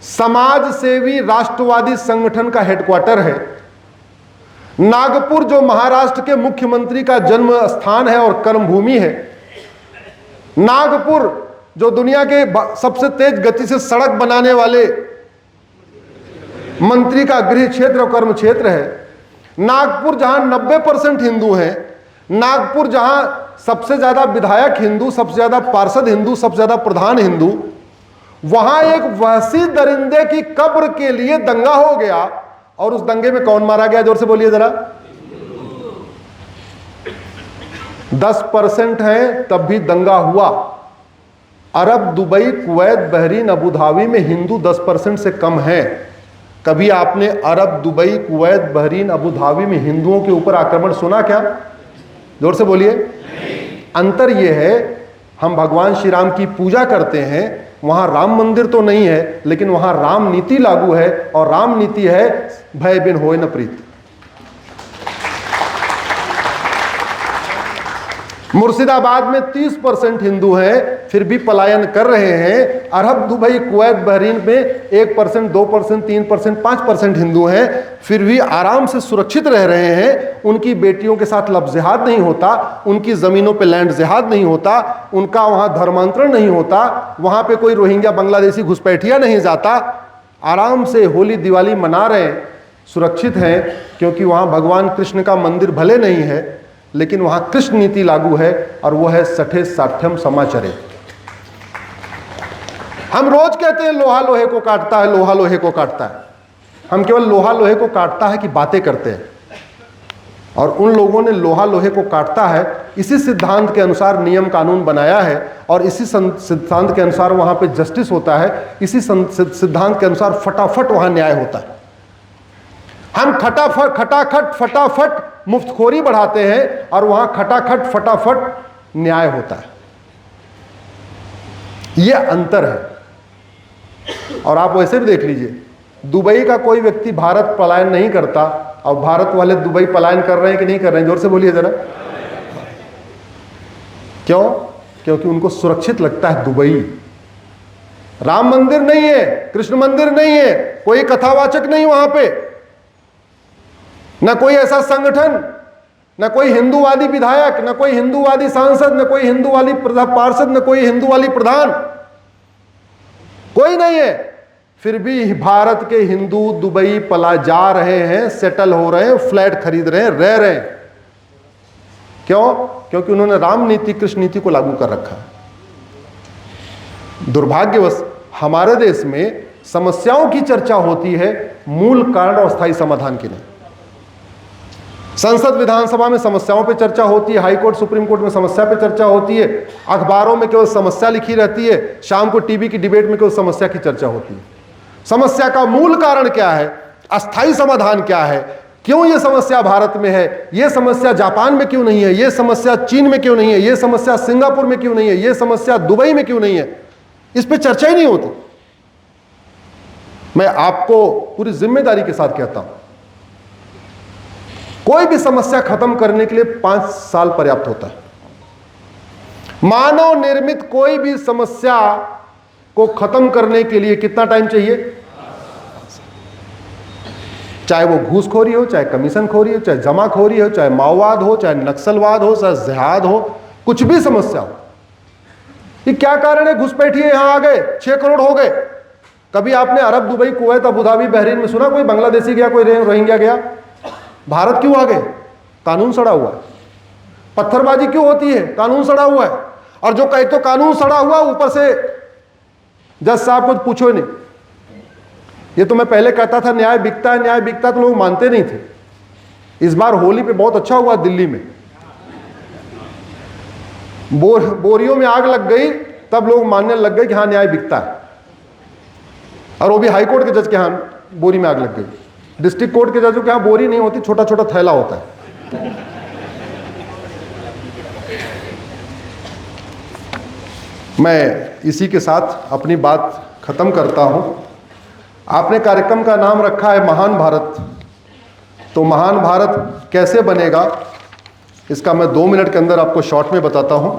समाज सेवी राष्ट्रवादी संगठन का हेडक्वार्टर है, नागपुर जो महाराष्ट्र के मुख्यमंत्री का जन्म स्थान है और कर्मभूमि है, नागपुर जो दुनिया के सबसे तेज गति से सड़क बनाने वाले मंत्री का गृह क्षेत्र और कर्म क्षेत्र है, नागपुर जहां 90% हिंदू हैं, नागपुर जहां सबसे ज्यादा विधायक हिंदू, सबसे ज्यादा पार्षद हिंदू, सबसे ज्यादा प्रधान हिंदू, वहां एक वहशी दरिंदे की कब्र के लिए दंगा हो गया। और उस दंगे में कौन मारा गया? जोर से बोलिए जरा। 10% है तब भी दंगा हुआ। Arab, Dubai, Kuwait, Bahrain, Abu Dhabi में हिंदू 10% से कम है। कभी आपने Arab, Dubai, Kuwait, Bahrain, Abu Dhabi में हिंदुओं के ऊपर आक्रमण सुना क्या? जोर से बोलिए। अंतर यह है, हम भगवान श्री राम की पूजा करते हैं, वहां राम मंदिर तो नहीं है, लेकिन वहां राम नीति लागू है, और राम नीति है भय बिन होए न प्रीत। मुर्शिदाबाद में 30% हिंदू हैं, फिर भी पलायन कर रहे हैं। अरब, दुबई, कुवैत, बहरीन में 1%, 2%, 3%, 5% हिंदू हैं, फिर भी आराम से सुरक्षित रह रहे हैं। उनकी बेटियों के साथ लव जिहाद नहीं होता, उनकी जमीनों पे लैंड जिहाद नहीं होता, उनका वहां धर्मांतरण नहीं होता, वहां पे कोई रोहिंग्या बांग्लादेशी घुसपैठिया नहीं जाता। आराम से होली दिवाली मना रहे हैं, सुरक्षित हैं, क्योंकि वहां भगवान कृष्ण का मंदिर भले नहीं है, लेकिन वहां कृष्ण नीति लागू है, और वो है सठे साठ्यम समाचरे। हम रोज कहते हैं लोहा लोहे को काटता है, लोहा लोहे को काटता है। हम केवल लोहा लोहे को काटता है कि बातें करते हैं, और उन लोगों ने लोहा लोहे को काटता है, इसी सिद्धांत के अनुसार नियम कानून बनाया है, और इसी सिद्धांत के अनुसार वहां पे जस्टिस होता है, इसी सिद्धांत के अनुसार फटाफट वहां न्याय होता है। हम खटाखट फटाफट मुफ्तखोरी बढ़ाते हैं, और वहां खटाखट फटाफट न्याय होता है। यह अंतर है। और आप वैसे भी देख लीजिए, दुबई का कोई व्यक्ति भारत पलायन नहीं करता, और भारत वाले दुबई पलायन कर रहे हैं कि नहीं कर रहे हैं? जोर से बोलिए जरा। क्यों? क्योंकि उनको सुरक्षित लगता है दुबई। राम मंदिर नहीं है, कृष्ण मंदिर नहीं है, कोई कथावाचक नहीं वहां पे, न कोई ऐसा संगठन, न कोई हिंदूवादी विधायक, न कोई हिंदूवादी सांसद, न कोई हिंदूवादी पार्षद, न कोई हिंदूवादी प्रधान, कोई नहीं है। फिर भी भारत के हिंदू दुबई पला जा रहे हैं, सेटल हो रहे हैं, फ्लैट खरीद रहे हैं, रह रहे हैं। क्यों? क्योंकि उन्होंने राम नीति, कृष्ण नीति को लागू कर रखा है। दुर्भाग्यवश हमारे देश में समस्याओं की चर्चा होती है, मूल कारण और स्थायी समाधान की नहीं। संसद विधानसभा में समस्याओं पे चर्चा होती है, हाई कोर्ट सुप्रीम कोर्ट में समस्या पे चर्चा होती है, अखबारों में केवल समस्या लिखी रहती है, शाम को टीवी की डिबेट में केवल समस्या की चर्चा होती है। समस्या का मूल कारण क्या है, अस्थायी समाधान क्या है, क्यों यह समस्या भारत में है, यह समस्या जापान में क्यों नहीं है, यह समस्या चीन में क्यों नहीं है, यह समस्या सिंगापुर में क्यों नहीं है, यह समस्या दुबई में क्यों नहीं है, इस पर चर्चा ही नहीं होती। मैं आपको पूरी जिम्मेदारी के साथ कहता हूं, कोई भी समस्या खत्म करने के लिए 5 साल पर्याप्त होता है। मानव निर्मित कोई भी समस्या को खत्म करने के लिए कितना टाइम चाहिए? चाहे वो घूसखोरी हो, चाहे कमीशनखोरी हो, चाहे जमाखोरी हो, चाहे माओवाद हो, चाहे नक्सलवाद हो, चाहे जिहाद हो, कुछ भी समस्या हो। ये क्या कारण है घुसपैठिए यहां आ गए, 6 करोड़ हो गए? कभी आपने Arab, Dubai, Kuwait, Abu Dhabi, Bahrain में सुना कोई बांग्लादेशी गया, कोई रोहिंग्या गया? भारत क्यों आ गए? कानून सड़ा हुआ है। पत्थरबाजी क्यों होती है? कानून सड़ा हुआ है। और जो कहे तो कानून सड़ा हुआ, ऊपर से जज साहब कुछ पूछो ही नहीं। ये तो मैं पहले कहता था न्याय बिकता है, न्याय बिकता है, तो लोग मानते नहीं थे। इस बार होली पे बहुत अच्छा हुआ दिल्ली में, बोरियों में आग लग गई, तब लोग मानने लग गए कि हाँ न्याय बिकता है। और वो भी हाई कोर्ट के जज के यहाँ बोरी में आग लग गई। डिस्ट्रिक्ट कोर्ट के जजों के यहाँ बोरी नहीं होती, छोटा छोटा थैला होता है। मैं इसी के साथ अपनी बात खत्म करता हूं। आपने कार्यक्रम का नाम रखा है महान भारत, तो महान भारत कैसे बनेगा इसका मैं 2 मिनट के अंदर आपको शॉर्ट में बताता हूं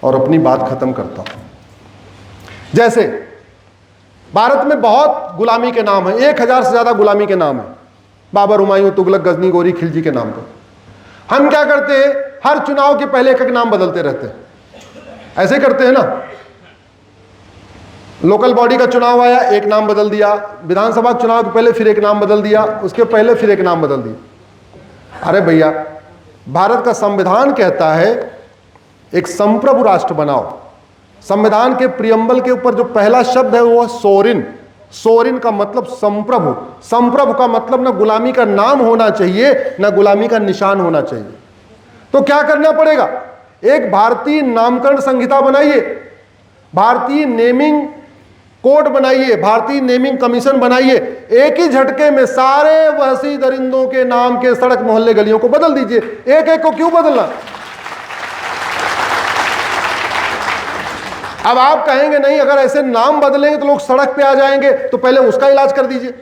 और अपनी बात खत्म करता हूं। जैसे भारत में बहुत गुलामी के नाम है, 1000 से ज्यादा गुलामी के नाम है, बाबर, हुमायूं, तुगलक, गजनी, गोरी, खिलजी के नाम पर। हम क्या करते हैं, हर चुनाव के पहले एक एक नाम बदलते रहते हैं। ऐसे करते हैं ना, लोकल बॉडी का चुनाव आया, एक नाम बदल दिया, विधानसभा चुनाव के पहले फिर एक नाम बदल दिया, उसके पहले फिर एक नाम बदल दिया। अरे भैया, भारत का संविधान कहता है एक संप्रभु राष्ट्र बनाओ। संविधान के प्रियम्बल के ऊपर जो पहला शब्द है वो है सोरिन। सोरिन का मतलब संप्रभु। संप्रभु का मतलब ना गुलामी का नाम होना चाहिए, ना गुलामी का निशान होना चाहिए। तो क्या करना पड़ेगा? एक भारतीय नामकरण संहिता बनाइए, भारतीय नेमिंग कोड बनाइए, भारतीय नेमिंग कमीशन बनाइए। एक ही झटके में सारे वहशी दरिंदों के नाम के सड़क मोहल्ले गलियों को बदल दीजिए। एक एक को क्यों बदलना? अब आप कहेंगे नहीं, अगर ऐसे नाम बदलेंगे तो लोग सड़क पे आ जाएंगे, तो पहले उसका इलाज कर दीजिए।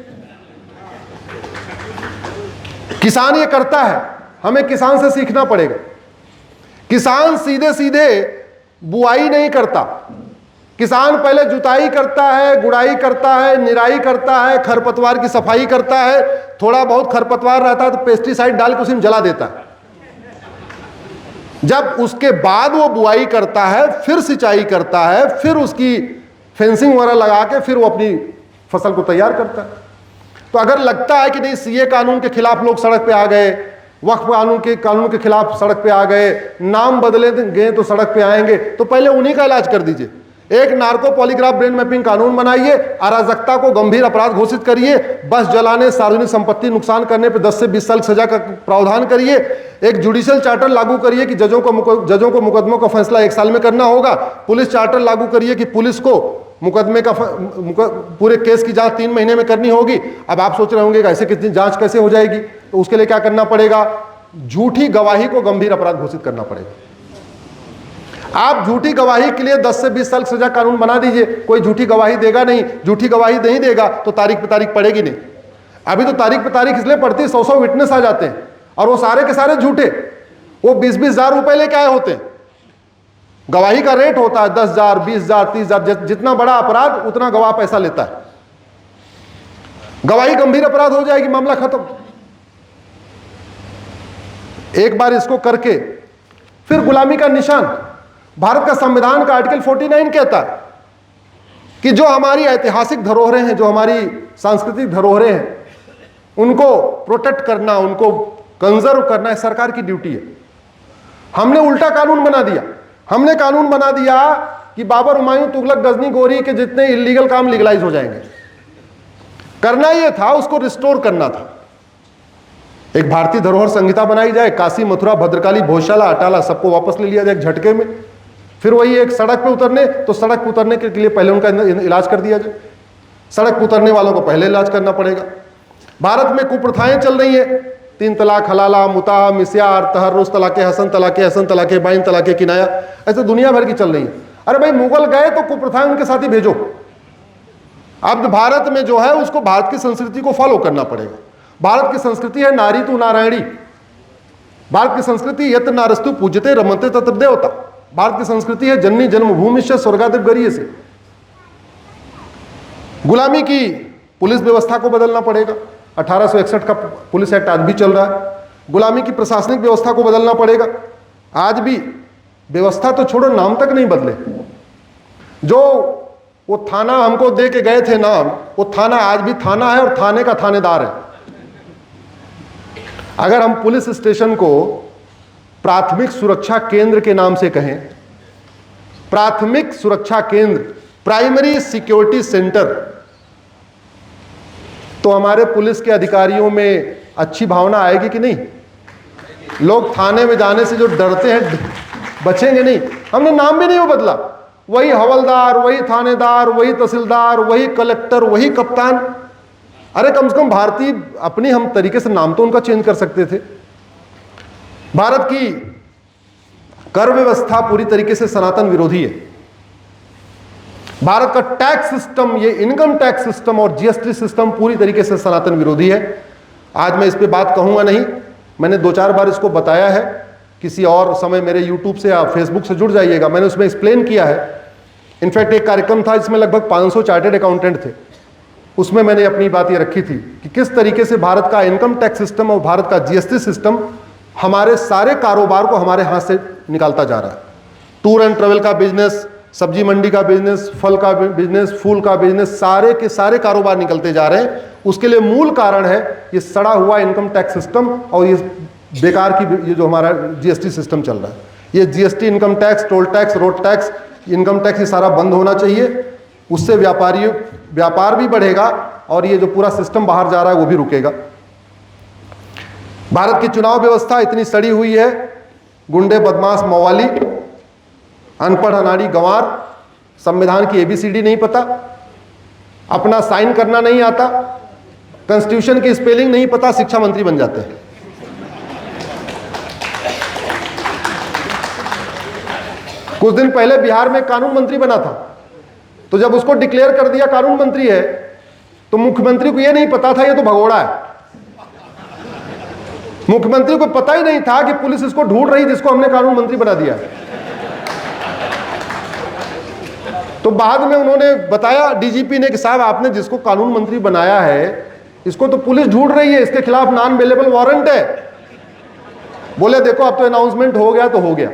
किसान ये करता है, हमें किसान से सीखना पड़ेगा। किसान सीधे सीधे बुआई नहीं करता, किसान पहले जुताई करता है, गुड़ाई करता है, निराई करता है, खरपतवार की सफाई करता है। थोड़ा बहुत खरपतवार रहता है तो पेस्टिसाइड डाल के उसी में जला देता है। जब उसके बाद वो बुआई करता है, फिर सिंचाई करता है, फिर उसकी फेंसिंग वगैरह लगा के फिर वो अपनी फसल को तैयार करता है। तो अगर लगता है कि नहीं सीए कानून के खिलाफ लोग सड़क पे आ गए, वक्फ कानून के खिलाफ सड़क पे आ गए, नाम बदले गए तो सड़क पे आएंगे, तो पहले उन्हीं का इलाज कर दीजिए। एक नार्को पॉलीग्राफ ब्रेन मैपिंग कानून बनाइए, अराजकता को गंभीर अपराध घोषित करिए, बस जलाने, सार्वजनिक संपत्ति नुकसान करने पर 10 से 20 साल सजा का प्रावधान करिए। एक जुडिशियल चार्टर लागू करिए कि जजों को मुकदमों का फैसला 1 साल में करना होगा। पुलिस चार्टर लागू करिए कि पुलिस को मुकदमे का पूरे केस की जांच 3 महीने में करनी होगी। अब आप सोच रहे होंगे कि ऐसे कितनी जांच कैसे हो जाएगी? तो उसके लिए क्या करना पड़ेगा? झूठी गवाही को गंभीर अपराध घोषित करना पड़ेगा। आप झूठी गवाही के लिए 10 से 20 साल सजा कानून बना दीजिए। कोई झूठी गवाही देगा नहीं, झूठी गवाही नहीं देगा तो तारीख पे तारीख पड़ेगी नहीं। अभी तो तारीख पे तारीख इसलिए पड़ती है, 100 विटनेस आ जाते हैं और वो सारे के सारे झूठे। वो 20-20 हजार रुपए लेके आए होते हैं। गवाही का रेट होता है 10,000, 20,000, 30,000, जितना बड़ा अपराध उतना गवाह पैसा लेता है। गवाही गंभीर अपराध हो जाएगी, मामला खत्म। एक बार इसको करके फिर गुलामी का निशान। भारत का संविधान का आर्टिकल 49 कहता है कि जो हमारी ऐतिहासिक धरोहरें हैं, जो हमारी सांस्कृतिक धरोहरें हैं, उनको प्रोटेक्ट करना, उनको कंजर्व करना है सरकार की ड्यूटी है। हमने उल्टा कानून बना दिया। हमने कानून बना दिया कि बाबर, हुमायूं, तुगलक, गजनी, गोरी के जितने इलीगल काम लीगलाइज हो जाएंगे। करना यह था, उसको रिस्टोर करना था। एक भारतीय धरोहर संहिता बनाई जाए, काशी, मथुरा, भद्रकाली, भोजशाला, अटाला सबको वापस ले लिया जाए एक झटके में। फिर वही एक सड़क पे उतरने, तो सड़क पे उतरने के लिए पहले उनका इलाज कर दिया जाए। सड़क पे उतरने वालों को पहले इलाज करना पड़ेगा। भारत में कुप्रथाएं चल रही हैं, 3 तलाक, हलाला, मुता, मिस्यार, तहर्रुस, तलाके हसन, तलाके बाइन, तलाके किनाया, ऐसे दुनिया भर की चल रही है। अरे भाई, मुगल गए तो कुप्रथाएं उनके साथ ही भेजो। अब भारत में जो है उसको भारत की संस्कृति को फॉलो करना पड़ेगा। भारत की संस्कृति है नारी तू नारायणी। भारत की संस्कृति यत्र नारस्तु पूज्यते रमन्ते तत्र देवता। भारत की संस्कृति है जननी जन्मभूमिश्च स्वर्गादिव गरीयसे। गुलामी की पुलिस व्यवस्था को बदलना पड़ेगा। 1861 का पुलिस एक्ट आज भी चल रहा है। गुलामी की प्रशासनिक व्यवस्था को बदलना पड़ेगा। आज भी व्यवस्था तो छोड़ो, नाम तक नहीं बदले। जो वो थाना हमको दे के गए थे नाम, वो थाना आज भी थाना है और थाने का थानेदार है। अगर हम पुलिस स्टेशन को प्राथमिक सुरक्षा केंद्र के नाम से कहें, प्राथमिक सुरक्षा केंद्र, प्राइमरी सिक्योरिटी सेंटर, तो हमारे पुलिस के अधिकारियों में अच्छी भावना आएगी कि नहीं? लोग थाने में जाने से जो डरते हैं, बचेंगे नहीं। हमने नाम भी नहीं वो बदला, वही हवलदार, वही थानेदार, वही तहसीलदार, वही कलेक्टर, वही कप्तान। अरे कम से कम भारतीय अपनी हम तरीके से नाम तो उनका चेंज कर सकते थे। भारत की कर व्यवस्था पूरी तरीके से सनातन विरोधी है। भारत का टैक्स सिस्टम, ये इनकम टैक्स सिस्टम और जीएसटी सिस्टम पूरी तरीके से सनातन विरोधी है। आज मैं इस पे बात कहूंगा नहीं, मैंने 2-4 बार इसको बताया है। किसी और समय मेरे यूट्यूब से या फेसबुक से जुड़ जाइएगा, मैंने उसमें एक्सप्लेन किया है। इनफैक्ट एक कार्यक्रम था जिसमें लगभग 500 चार्टेड अकाउंटेंट थे, उसमें मैंने अपनी बात ये रखी थी कि किस तरीके से भारत का इनकम टैक्स सिस्टम और भारत का जीएसटी सिस्टम हमारे सारे कारोबार को हमारे हाथ से निकालता जा रहा है। टूर एंड ट्रेवल का बिजनेस, सब्जी मंडी का बिजनेस, फल का बिजनेस, फूल का बिजनेस, सारे के सारे कारोबार निकलते जा रहे हैं। उसके लिए मूल कारण है ये सड़ा हुआ इनकम टैक्स सिस्टम और ये बेकार की ये जो हमारा जीएसटी सिस्टम चल रहा है। ये GST, income tax, toll tax, road tax, income tax, ये सारा बंद होना चाहिए। उससे व्यापार भी बढ़ेगा और ये जो पूरा सिस्टम बाहर जा रहा है वो भी रुकेगा। भारत की चुनाव व्यवस्था इतनी सड़ी हुई है गुंडे, बदमाश, मवाली, अनपढ़, अनाड़ी, गंवार, संविधान की ABCD नहीं पता, अपना साइन करना नहीं आता, कॉन्स्टिट्यूशन की स्पेलिंग नहीं पता, शिक्षा मंत्री बन जाते हैं। कुछ दिन पहले बिहार में कानून मंत्री बना था, तो जब उसको डिक्लेयर कर दिया कानून मंत्री है, तो मुख्यमंत्री को यह नहीं पता था ये तो भगोड़ा है। मुख्यमंत्री को पता ही नहीं था कि पुलिस इसको ढूंढ रही जिसको हमने कानून मंत्री बना दिया। तो बाद में उन्होंने बताया DGP ने कि साहब आपने जिसको कानून मंत्री बनाया है इसको तो पुलिस ढूंढ रही है, इसके खिलाफ नॉन अवेलेबल वारंट है। बोले देखो अब तो अनाउंसमेंट हो गया तो हो गया,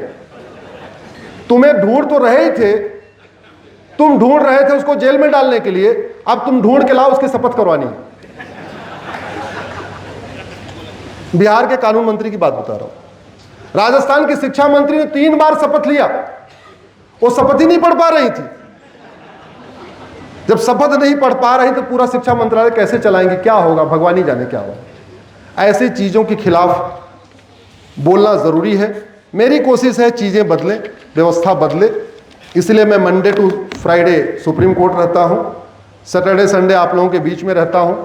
तुम्हें ढूंढ तो रहे ही थे, तुम ढूंढ रहे थे उसको जेल में डालने के लिए, अब तुम ढूंढ के लाओ उसकी शपथ करवानी। बिहार के कानून मंत्री की बात बता रहा हूं। राजस्थान की शिक्षा मंत्री ने 3 बार शपथ लिया, वो शपथ ही नहीं पढ़ पा रही थी। जब शपथ नहीं पढ़ पा रही तो पूरा शिक्षा मंत्रालय कैसे चलाएंगे, क्या होगा, भगवान ही जाने क्या होगा। ऐसी चीजों के खिलाफ बोलना जरूरी है। मेरी कोशिश है चीजें बदलें, व्यवस्था बदले, इसलिए मैं Monday to Friday Supreme Court रहता हूं, सैटरडे संडे आप लोगों के बीच में रहता हूं।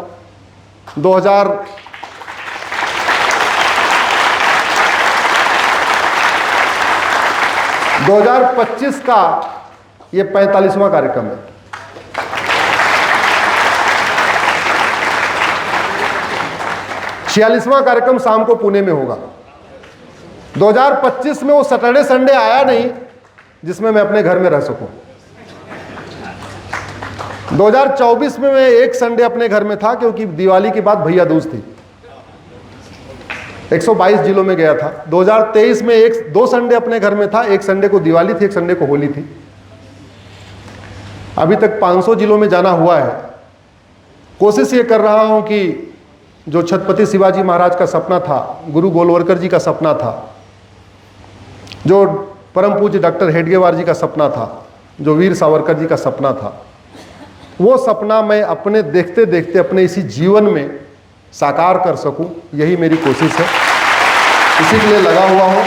2025 का ये 45वां कार्यक्रम है। 46वां कार्यक्रम शाम को पुणे में होगा। 2025 में वो सैटरडे संडे आया नहीं जिसमें मैं अपने घर में रह सकूं। 2024 में मैं एक संडे अपने घर में था क्योंकि दिवाली के बाद भैया दूज थी, 122 जिलों में गया था। 2023 में 2 संडे अपने घर में था, एक संडे को दिवाली थी, एक संडे को होली थी। अभी तक 500 जिलों में जाना हुआ है। कोशिश ये कर रहा हूं कि जो छत्रपति शिवाजी महाराज का सपना था, गुरु गोलवलकर जी का सपना था, जो परम पूज्य डॉक्टर हेडगेवार जी का सपना था, जो वीर सावरकर जी का सपना था, वो सपना मैं अपने देखते देखते अपने इसी जीवन में साकार कर सकूं, यही मेरी कोशिश है। इसी के लिए लगा हुआ हूं।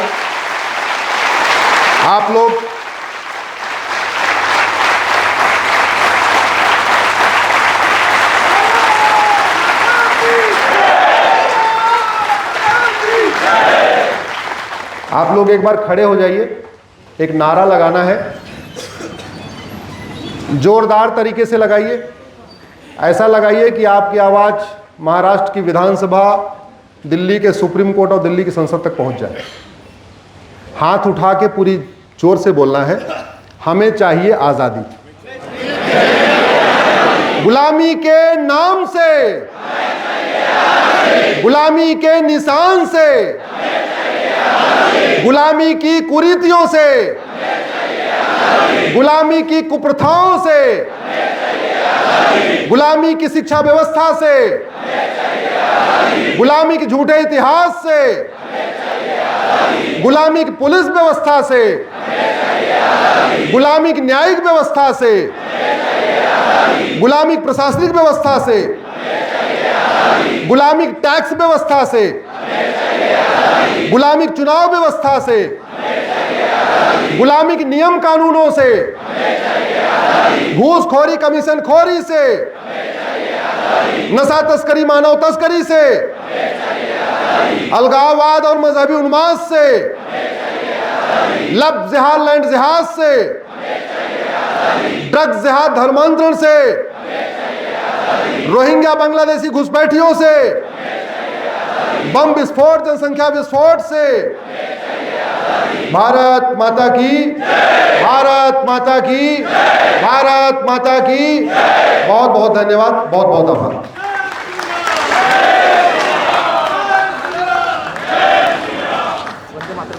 आप लोग एक बार खड़े हो जाइए, एक नारा लगाना है, जोरदार तरीके से लगाइए, ऐसा लगाइए कि आपकी आवाज महाराष्ट्र की विधानसभा, दिल्ली के सुप्रीम कोर्ट और दिल्ली की संसद तक पहुंच जाए। हाथ उठा के पूरी जोर से बोलना है, हमें चाहिए आजादी। गुलामी के नाम से, गुलामी के निशान से, गुलामी की कुरीतियों से, गुलामी की कुप्रथाओं से, गुलामी की शिक्षा व्यवस्था से, गुलामी के झूठे इतिहास से, गुलामी की पुलिस व्यवस्था से, गुलामी की न्यायिक व्यवस्था से, गुलामी की प्रशासनिक व्यवस्था से, गुलामी की टैक्स व्यवस्था से, गुलामी की चुनाव व्यवस्था से, गुलामी के नियम कानूनों से, घूसखोरी कमीशन खोरी से, नशा तस्करी मानव तस्करी से, अलगाववाद और मजहबी उन्माद से, लब जिहाद लैंड जिहाद से, ड्रग्स जिहाद धर्मांतरण से, रोहिंग्या बांग्लादेशी घुसपैठियों से, बम विस्फोट जनसंख्या विस्फोट से। भारत माता की, भारत माता की, भारत माता की। बहुत बहुत धन्यवाद, बहुत बहुत आभार।